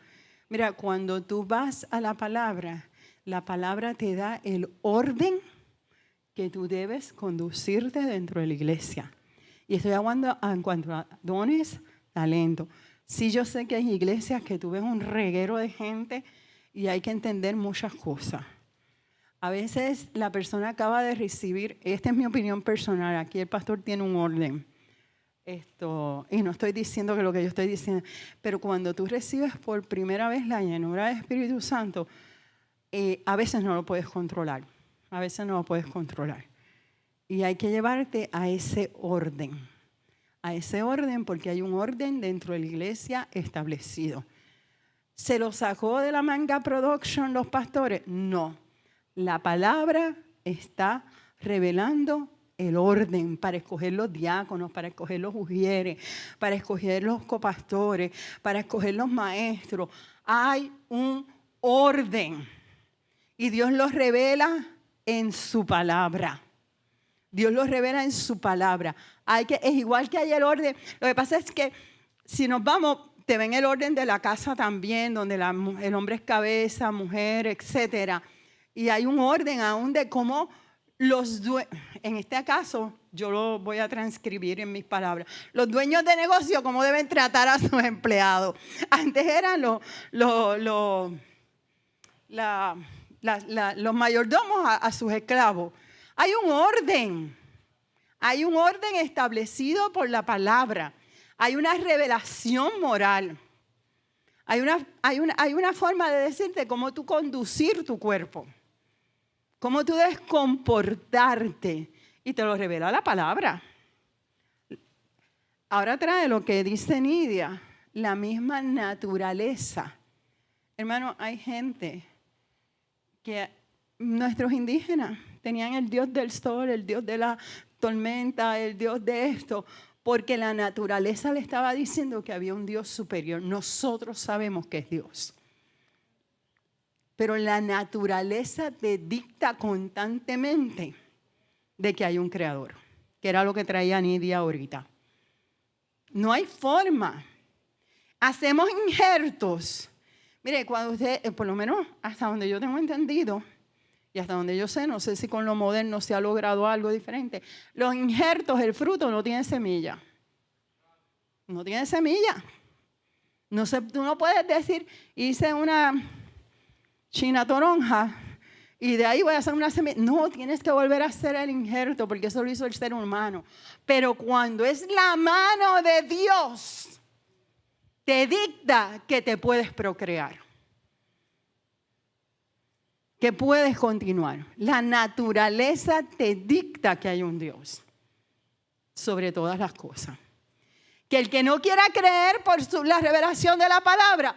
Mira, cuando tú vas a la palabra te da el orden que tú debes conducirte dentro de la iglesia. Y estoy hablando en cuanto a dones, talento. Sí, yo sé que hay iglesias que tú ves un reguero de gente y hay que entender muchas cosas. A veces la persona acaba de recibir, esta es mi opinión personal, aquí el pastor tiene un orden. Y no estoy diciendo que lo que yo estoy diciendo, pero cuando tú recibes por primera vez la llenura del Espíritu Santo, a veces no lo puedes controlar. A veces no lo puedes controlar. Y hay que llevarte a ese orden. A ese orden porque hay un orden dentro de la iglesia establecido. ¿Se lo sacó de la manga production los pastores? No. La palabra está revelando el orden para escoger los diáconos, para escoger los ujieres, para escoger los copastores, para escoger los maestros. Hay un orden. Y Dios los revela en su palabra. Dios los revela en su palabra. Es igual que hay el orden. Lo que pasa es que si nos vamos, te ven el orden de la casa también, donde el hombre es cabeza, mujer, etc. Y hay un orden aún de cómo en este caso, yo lo voy a transcribir en mis palabras. Los dueños de negocio, cómo deben tratar a sus empleados. Antes eran los mayordomos a sus esclavos. Hay un orden. Hay un orden establecido por la palabra. Hay una revelación moral. Hay una forma de decirte cómo tú conducir tu cuerpo. Cómo tú debes comportarte. Y te lo revela la palabra. Ahora trae lo que dice Nidia. La misma naturaleza. Hermano, hay gente que nuestros indígenas tenían el dios del sol, el dios de la tormenta, el dios de esto, porque la naturaleza le estaba diciendo que había un Dios superior. Nosotros sabemos que es Dios. Pero la naturaleza te dicta constantemente de que hay un creador, que era lo que traía Nidia ahorita. No hay forma. Hacemos injertos. Mire, cuando usted, por lo menos hasta donde yo tengo entendido, y hasta donde yo sé, no sé si con lo moderno se ha logrado algo diferente, los injertos, el fruto no tiene semilla. No tiene semilla. No sé, tú no puedes decir, hice una china toronja y de ahí voy a hacer una semilla. No, tienes que volver a hacer el injerto porque eso lo hizo el ser humano. Pero cuando es la mano de Dios, te dicta que te puedes procrear, que puedes continuar. La naturaleza te dicta que hay un Dios sobre todas las cosas. Que el que no quiera creer por la revelación de la palabra.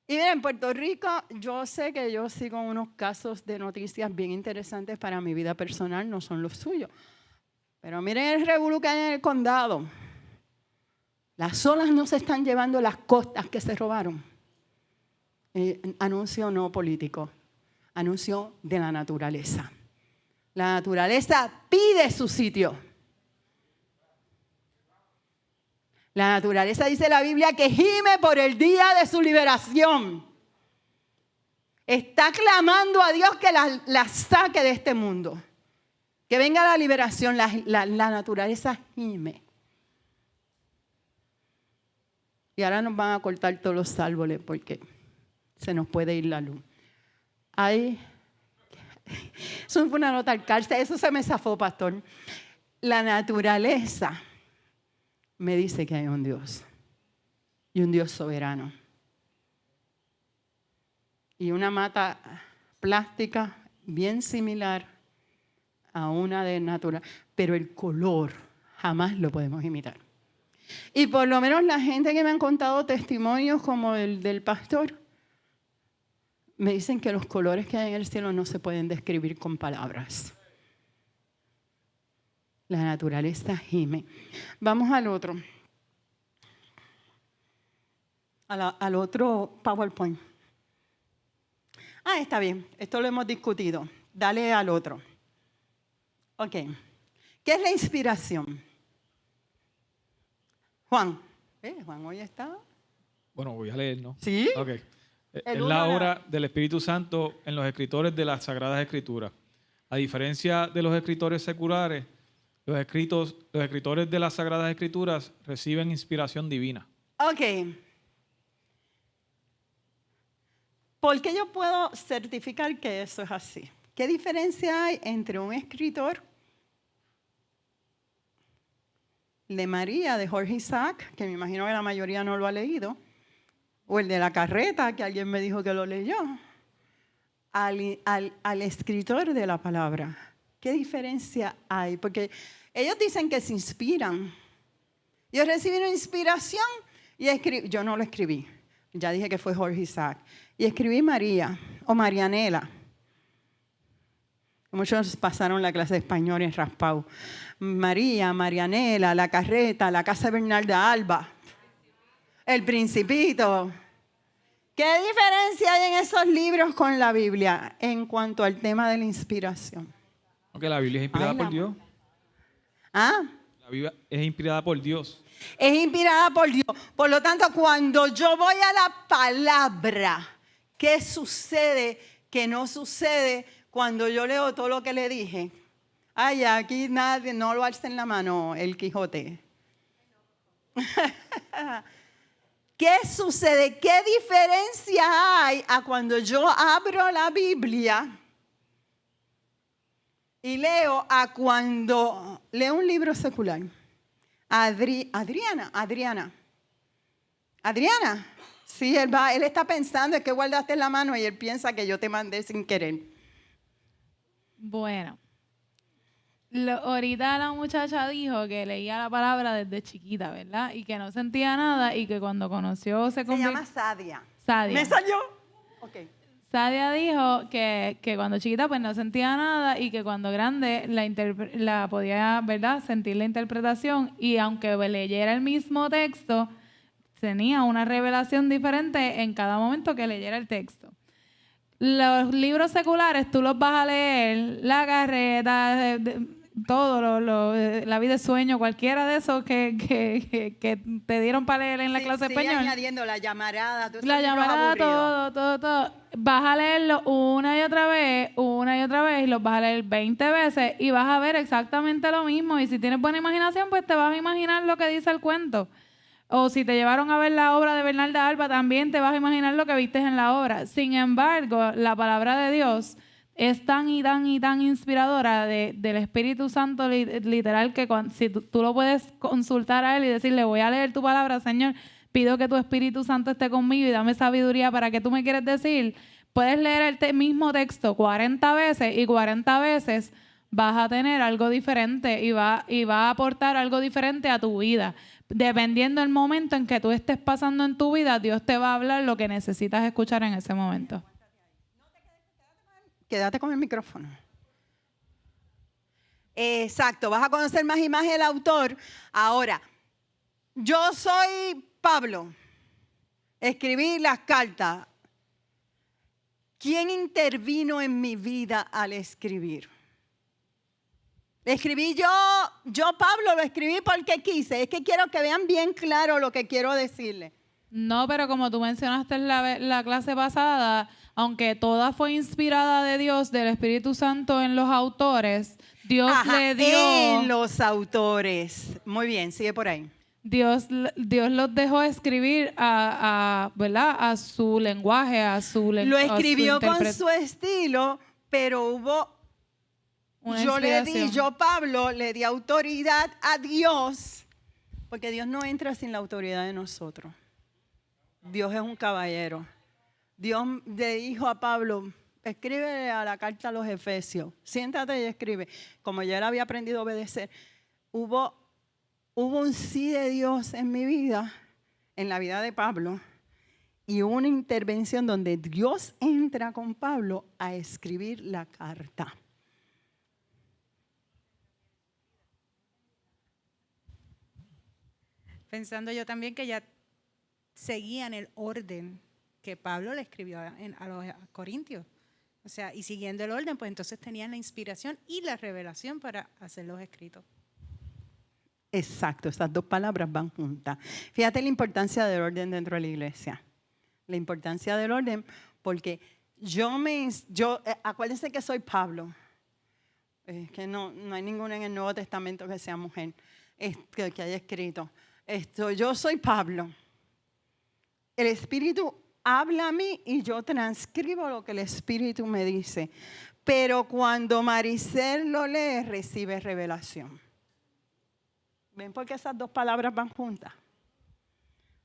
Y miren, en Puerto Rico, yo sé que yo sigo unos casos de noticias bien interesantes para mi vida personal, no son los suyos. Pero miren el revolú que hay en el condado. Las olas no se están llevando las costas que se robaron. Anuncio no político, anuncio de la naturaleza. La naturaleza pide su sitio. La naturaleza, dice la Biblia, que gime por el día de su liberación. Está clamando a Dios que la saque de este mundo. Que venga la liberación. La naturaleza gime. Y ahora nos van a cortar todos los árboles porque se nos puede ir la luz. Eso fue una nota al cárcel, eso se me zafó, pastor. La naturaleza me dice que hay un Dios y un Dios soberano. Y una mata plástica bien similar a una de natural, pero el color jamás lo podemos imitar. Y por lo menos la gente que me han contado testimonios como el del pastor, me dicen que los colores que hay en el cielo no se pueden describir con palabras. La naturaleza gime. Vamos al otro. Al otro PowerPoint. Está bien. Esto lo hemos discutido. Dale al otro. Ok. ¿Qué es la inspiración? Juan. Juan hoy está. Bueno, voy a leer, ¿no? Sí. Ok. Es la obra del Espíritu Santo en los escritores de las Sagradas Escrituras. A diferencia de los escritores seculares, los escritores de las Sagradas Escrituras reciben inspiración divina. Ok. ¿Por qué yo puedo certificar que eso es así? ¿Qué diferencia hay entre un escritor de María, de Jorge Isaac, que me imagino que la mayoría no lo ha leído, o el de La Carreta, que alguien me dijo que lo leyó, al escritor de la palabra? ¿Qué diferencia hay? Porque ellos dicen que se inspiran. Yo recibí una inspiración y escribí. Yo no lo escribí. Ya dije que fue Jorge Isaac. Y escribí María o Marianela. Muchos pasaron la clase de español en Raspau. María, Marianela, La Carreta, La Casa de Bernarda Alba, El Principito. ¿Qué diferencia hay en esos libros con la Biblia en cuanto al tema de la inspiración? Porque la Biblia es inspirada por Dios. ¿Ah? La Biblia es inspirada por Dios. Es inspirada por Dios. Por lo tanto, cuando yo voy a la palabra, ¿qué sucede que no sucede cuando yo leo todo lo que le dije? Aquí nadie, no lo alcen la mano el Quijote. ¿Qué sucede? ¿Qué diferencia hay a cuando yo abro la Biblia y leo a cuando leo un libro secular? Adriana. Sí, él está pensando, es que guardaste la mano y él piensa que yo te mandé sin querer. Bueno, ahorita la muchacha dijo que leía la palabra desde chiquita, ¿verdad? Y que no sentía nada y que cuando conoció Se llama Sadia. Sadia. ¿Me salió? Ok. Sadia dijo que cuando chiquita pues no sentía nada y que cuando grande la podía, ¿verdad?, sentir la interpretación, y aunque leyera el mismo texto, tenía una revelación diferente en cada momento que leyera el texto. Los libros seculares tú los vas a leer, La Carreta, todo, La Vida de Sueño, cualquiera de esos que te dieron para leer en la clase de español. Añadiendo La Llamarada, La Llamarada, todo. Vas a leerlo una y otra vez, y los vas a leer 20 veces y vas a ver exactamente lo mismo. Y si tienes buena imaginación, pues te vas a imaginar lo que dice el cuento. O si te llevaron a ver la obra de Bernarda Alba, también te vas a imaginar lo que viste en la obra. Sin embargo, la palabra de Dios es tan inspiradora del Espíritu Santo, literal, que si tú lo puedes consultar a Él y decirle, voy a leer tu palabra, Señor, pido que tu Espíritu Santo esté conmigo y dame sabiduría para que tú me quieres decir. Puedes leer el mismo texto 40 veces y 40 veces vas a tener algo diferente y va a aportar algo diferente a tu vida. Dependiendo del momento en que tú estés pasando en tu vida, Dios te va a hablar lo que necesitas escuchar en ese momento. Quédate con el micrófono. Exacto, vas a conocer más y más el autor. Ahora, yo soy Pablo, escribí las cartas. ¿Quién intervino en mi vida al escribir? Escribí yo Pablo, lo escribí porque quise. Es que quiero que vean bien claro lo que quiero decirles. No, pero como tú mencionaste en la clase pasada, aunque toda fue inspirada de Dios, del Espíritu Santo en los autores, Dios le dio... En los autores. Muy bien, sigue por ahí. Dios los dejó escribir ¿verdad? A su lenguaje, Lo escribió con su estilo, pero hubo Pablo, le di autoridad a Dios, porque Dios no entra sin la autoridad de nosotros. Dios es un caballero. Dios le dijo a Pablo, escribe a la carta a los Efesios, siéntate y escribe. Como ya él había aprendido a obedecer, hubo un sí de Dios en mi vida, en la vida de Pablo, y hubo una intervención donde Dios entra con Pablo a escribir la carta. Pensando yo también que ya seguían el orden que Pablo le escribió a los corintios. O sea, y siguiendo el orden, pues entonces tenían la inspiración y la revelación para hacer los escritos. Exacto, estas dos palabras van juntas. Fíjate la importancia del orden dentro de la iglesia. La importancia del orden, porque acuérdense que soy Pablo. Que no hay ninguno en el Nuevo Testamento que sea mujer, que haya escrito. Yo soy Pablo. El Espíritu habla a mí y yo transcribo lo que el Espíritu me dice. Pero cuando Maricel lo lee, recibe revelación. ¿Ven por qué esas dos palabras van juntas?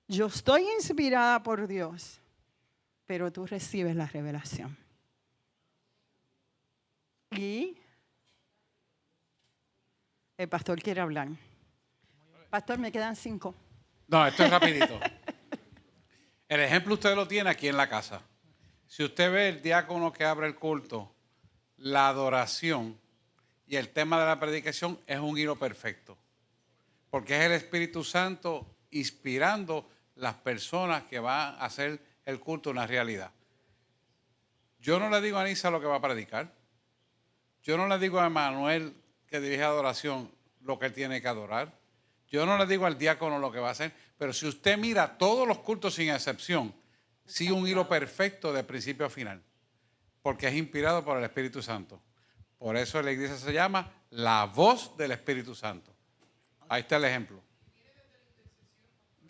Yo estoy inspirada por Dios, pero tú recibes la revelación. Y el pastor quiere hablar. Pastor, me quedan 5. No, esto es rapidito. El ejemplo usted lo tiene aquí en la casa. Si usted ve el diácono que abre el culto, la adoración y el tema de la predicación es un hilo perfecto. Porque es el Espíritu Santo inspirando las personas que van a hacer el culto una realidad. Yo no le digo a Anisa lo que va a predicar. Yo no le digo a Manuel que dirige adoración lo que él tiene que adorar. Yo no le digo al diácono lo que va a hacer. Pero si usted mira todos los cultos sin excepción, sigue un hilo perfecto de principio a final. Porque es inspirado por el Espíritu Santo. Por eso la iglesia se llama la voz del Espíritu Santo. Ahí está el ejemplo.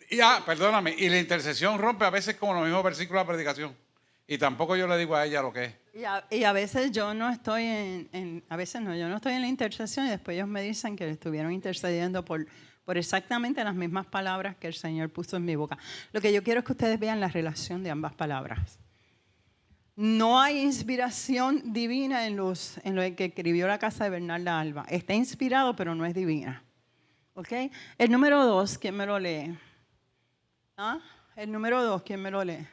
Y perdóname, y la intercesión rompe a veces como los mismos versículos de la predicación. Y tampoco yo le digo a ella lo que es. Y a veces yo no estoy yo no estoy en la intercesión y después ellos me dicen que estuvieron intercediendo por exactamente las mismas palabras que el Señor puso en mi boca. Lo que yo quiero es que ustedes vean la relación de ambas palabras. No hay inspiración divina en lo que escribió la casa de Bernarda Alba. Está inspirado, pero no es divina. ¿Ok? El número 2, ¿quién me lo lee? El número 2, ¿quién me lo lee?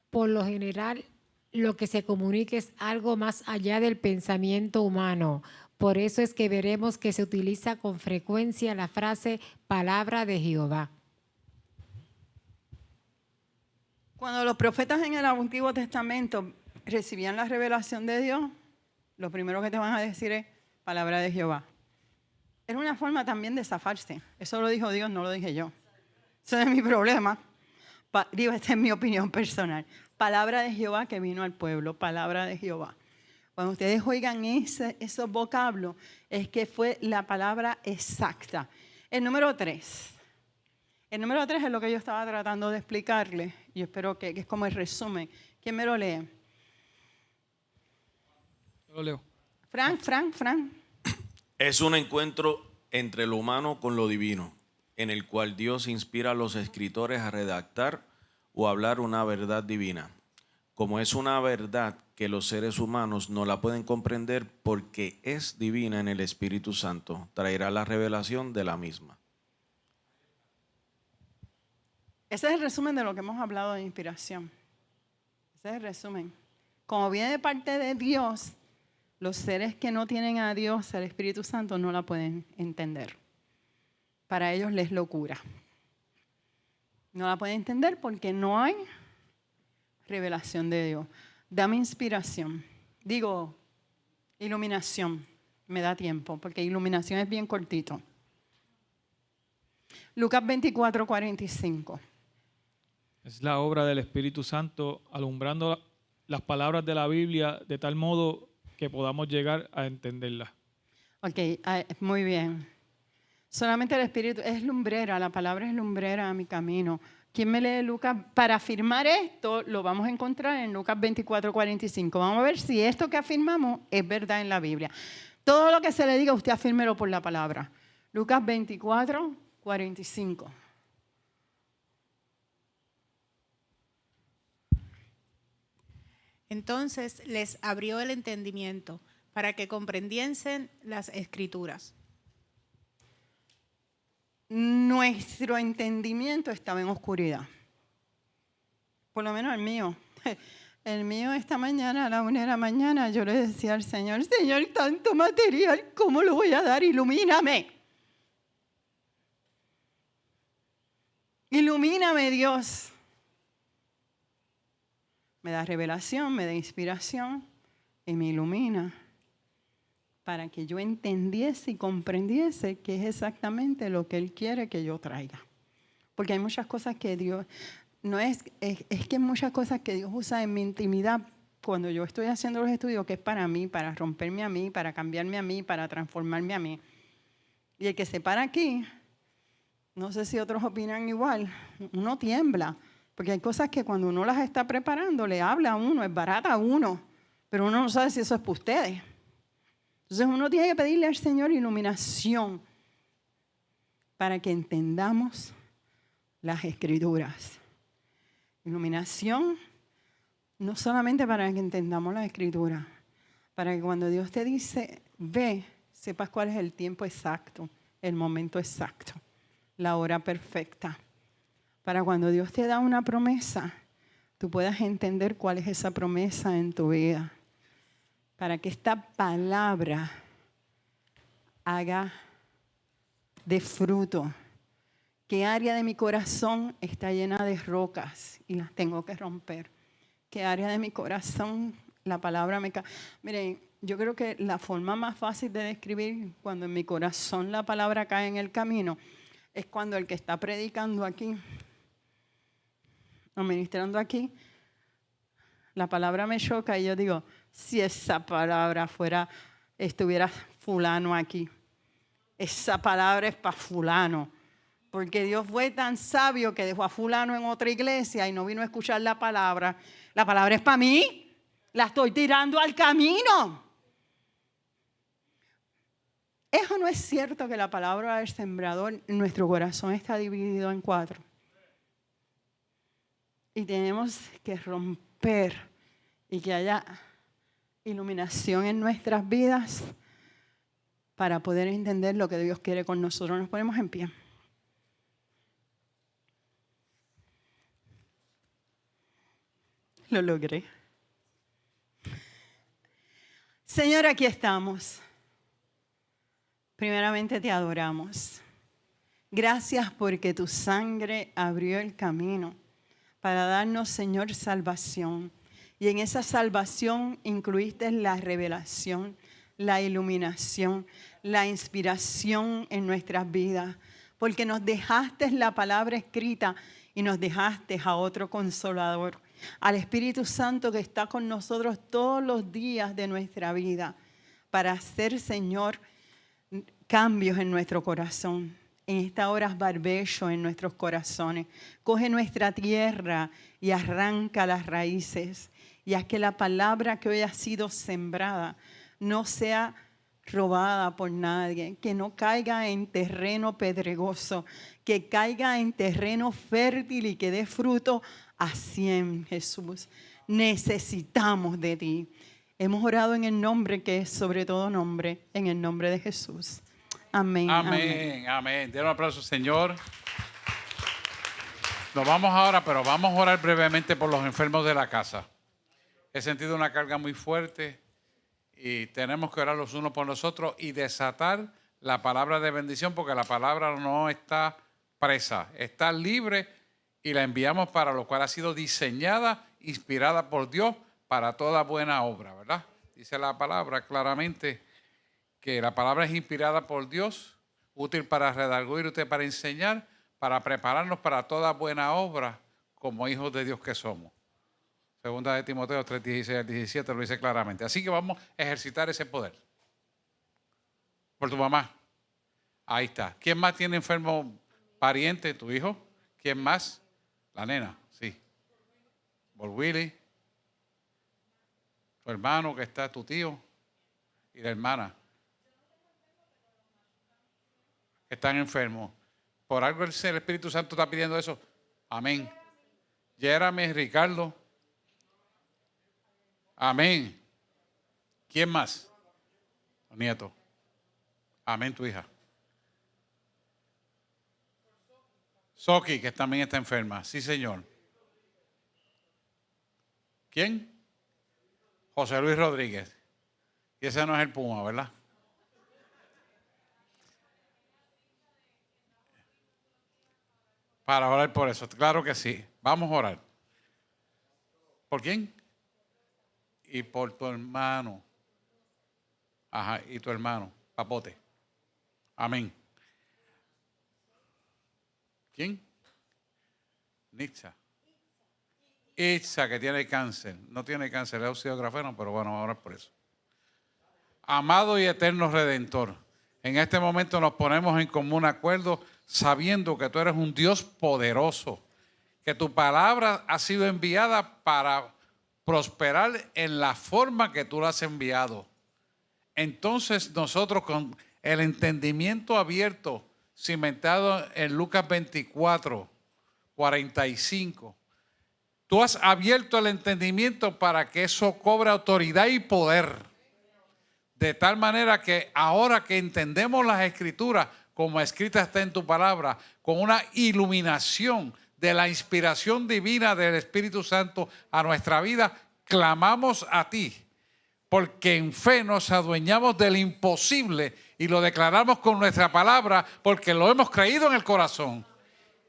Por lo general, lo que se comunica es algo más allá del pensamiento humano. Por eso es que veremos que se utiliza con frecuencia la frase palabra de Jehová. Cuando los profetas en el Antiguo Testamento recibían la revelación de Dios, lo primero que te van a decir es palabra de Jehová. Era una forma también de zafarse. Eso lo dijo Dios, no lo dije yo. Ese es mi problema. Esta es mi opinión personal. Palabra de Jehová que vino al pueblo, palabra de Jehová. Cuando ustedes oigan esos vocablos, es que fue la palabra exacta. El número 3. El número 3 es lo que yo estaba tratando de explicarle. Yo espero que es como el resumen. ¿Quién me lo lee? Yo lo leo. Frank. Es un encuentro entre lo humano con lo divino, en el cual Dios inspira a los escritores a redactar o hablar una verdad divina. Como es una verdad que los seres humanos no la pueden comprender porque es divina en el Espíritu Santo, traerá la revelación de la misma. Ese es el resumen de lo que hemos hablado de inspiración. Ese es el resumen. Como viene de parte de Dios, los seres que no tienen a Dios, al Espíritu Santo, no la pueden entender. Para ellos les es locura. No la pueden entender porque no hay revelación de Dios. Dame inspiración. Digo, iluminación. Me da tiempo porque iluminación es bien cortito. Lucas 24:45. Es la obra del Espíritu Santo alumbrando las palabras de la Biblia de tal modo que podamos llegar a entenderlas. Ok, muy bien. Solamente el Espíritu es lumbrera, la palabra es lumbrera a mi camino. ¿Quién me lee Lucas? Para afirmar esto, lo vamos a encontrar en Lucas 24:45. Vamos a ver si esto que afirmamos es verdad en la Biblia. Todo lo que se le diga, usted afírmelo por la palabra. Lucas 24:45. Entonces les abrió el entendimiento para que comprendiesen las Escrituras. Nuestro entendimiento estaba en oscuridad. Por lo menos el mío. El mío esta mañana, a la 1 de la mañana, yo le decía al Señor, Señor, tanto material, ¿cómo lo voy a dar? Ilumíname. Ilumíname, Dios. Me da revelación, me da inspiración y me ilumina para que yo entendiese y comprendiese qué es exactamente lo que Él quiere que yo traiga. Porque hay muchas cosas que Dios, es que hay muchas cosas que Dios usa en mi intimidad cuando yo estoy haciendo los estudios, que es para mí, para romperme a mí, para cambiarme a mí, para transformarme a mí. Y el que se para aquí, no sé si otros opinan igual, uno tiembla. Porque hay cosas que cuando uno las está preparando, le habla a uno, es barata a uno, pero uno no sabe si eso es para ustedes. Entonces uno tiene que pedirle al Señor iluminación para que entendamos las Escrituras. Iluminación no solamente para que entendamos las Escrituras, para que cuando Dios te dice, ve, sepas cuál es el tiempo exacto, el momento exacto, la hora perfecta. Para cuando Dios te da una promesa, tú puedas entender cuál es esa promesa en tu vida. Para que esta palabra haga de fruto. ¿Qué área de mi corazón está llena de rocas y las tengo que romper? ¿Qué área de mi corazón la palabra me cae? Miren, yo creo que la forma más fácil de describir cuando en mi corazón la palabra cae en el camino es cuando el que está predicando aquí o ministrando aquí, la palabra me choca y yo digo, si esa palabra estuviera fulano aquí, esa palabra es para fulano, porque Dios fue tan sabio que dejó a fulano en otra iglesia y no vino a escuchar la palabra es para mí, la estoy tirando al camino. Eso no es cierto que la palabra del sembrador, nuestro corazón está dividido en 4. Y tenemos que romper y que haya iluminación en nuestras vidas para poder entender lo que Dios quiere con nosotros. Nos ponemos en pie. Lo logré. Señor, aquí estamos. Primeramente te adoramos. Gracias porque tu sangre abrió el camino para darnos, Señor, salvación. Y en esa salvación incluiste la revelación, la iluminación, la inspiración en nuestras vidas. Porque nos dejaste la palabra escrita y nos dejaste a otro consolador, al Espíritu Santo que está con nosotros todos los días de nuestra vida para hacer, Señor, cambios en nuestro corazón. En esta hora barbecho en nuestros corazones. Coge nuestra tierra y arranca las raíces. Y haz que la palabra que hoy ha sido sembrada no sea robada por nadie. Que no caiga en terreno pedregoso. Que caiga en terreno fértil y que dé fruto a 100, Jesús. Necesitamos de ti. Hemos orado en el nombre que es sobre todo nombre. En el nombre de Jesús. Amén. Amén, amén. Den un aplauso, Señor. Nos vamos ahora, pero vamos a orar brevemente por los enfermos de la casa. He sentido una carga muy fuerte y tenemos que orar los unos por los otros y desatar la palabra de bendición porque la palabra no está presa, está libre y la enviamos para lo cual ha sido diseñada, inspirada por Dios para toda buena obra, ¿verdad? Dice la palabra claramente que la palabra es inspirada por Dios, útil para redarguir, útil para enseñar, para prepararnos para toda buena obra como hijos de Dios que somos. Segunda de Timoteo 3, 16 al 17 lo dice claramente. Así que vamos a ejercitar ese poder. Por tu mamá. Ahí está. ¿Quién más tiene enfermo pariente? ¿Tu hijo? ¿Quién más? La nena, sí. Por Willy. Tu hermano que está, tu tío. Y la hermana. Que están enfermos. Por algo el Espíritu Santo está pidiendo eso. Amén. Jeremy, Ricardo. Amén. ¿Quién más? Tu nieto. Amén, tu hija. Soki, que también está enferma. Sí, Señor. ¿Quién? José Luis Rodríguez. Y ese no es el Puma, ¿verdad? Para orar por eso. Claro que sí. Vamos a orar. ¿Por quién? Y por tu hermano. Ajá, y tu hermano. Papote. Amén. ¿Quién? Nitza. Itza, que tiene cáncer. No tiene cáncer, es oxidografeno, pero bueno, vamos a orar por eso. Amado y eterno Redentor, en este momento nos ponemos en común acuerdo sabiendo que tú eres un Dios poderoso, que tu palabra ha sido enviada para prosperar en la forma que tú la has enviado. Entonces nosotros con el entendimiento abierto, cimentado en Lucas 24, 45, tú has abierto el entendimiento para que eso cobre autoridad y poder. De tal manera que ahora que entendemos las Escrituras, como escrita está en tu palabra, con una iluminación de la inspiración divina del Espíritu Santo a nuestra vida, clamamos a ti, porque en fe nos adueñamos del imposible y lo declaramos con nuestra palabra, porque lo hemos creído en el corazón.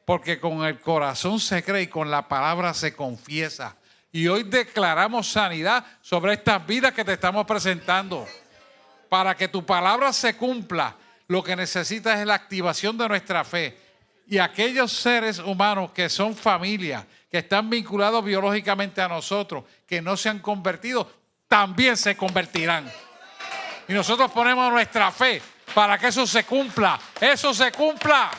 Porque con el corazón se cree y con la palabra se confiesa. Y hoy declaramos sanidad sobre estas vidas que te estamos presentando. Para que tu palabra se cumpla, lo que necesitas es la activación de nuestra fe. Y aquellos seres humanos que son familia, que están vinculados biológicamente a nosotros, que no se han convertido, también se convertirán. Y nosotros ponemos nuestra fe para que eso se cumpla. Eso se cumpla.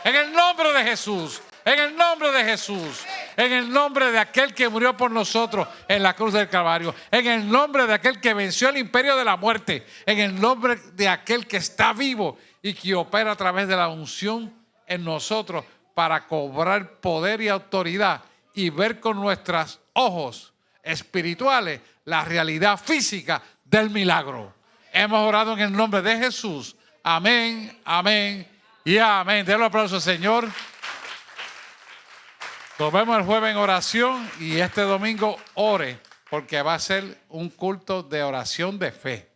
En el nombre de Jesús. En el nombre de Jesús. En el nombre de aquel que murió por nosotros en la cruz del Calvario. En el nombre de aquel que venció el imperio de la muerte. En el nombre de aquel que está vivo y que opera a través de la unción en nosotros para cobrar poder y autoridad y ver con nuestros ojos espirituales la realidad física del milagro. Hemos orado en el nombre de Jesús. Amén, amén y amén. Denle un aplauso al Señor. Nos vemos el jueves en oración y este domingo ore, porque va a ser un culto de oración de fe.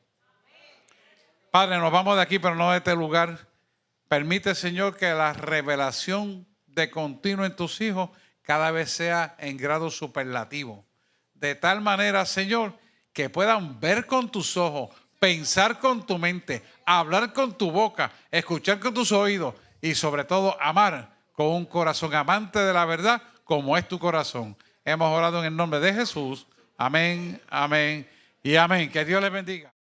Padre, nos vamos de aquí, pero no de este lugar. Permite, Señor, que la revelación de continuo en tus hijos cada vez sea en grado superlativo. De tal manera, Señor, que puedan ver con tus ojos, pensar con tu mente, hablar con tu boca, escuchar con tus oídos y sobre todo amar con un corazón amante de la verdad como es tu corazón. Hemos orado en el nombre de Jesús. Amén, amén y amén. Que Dios les bendiga.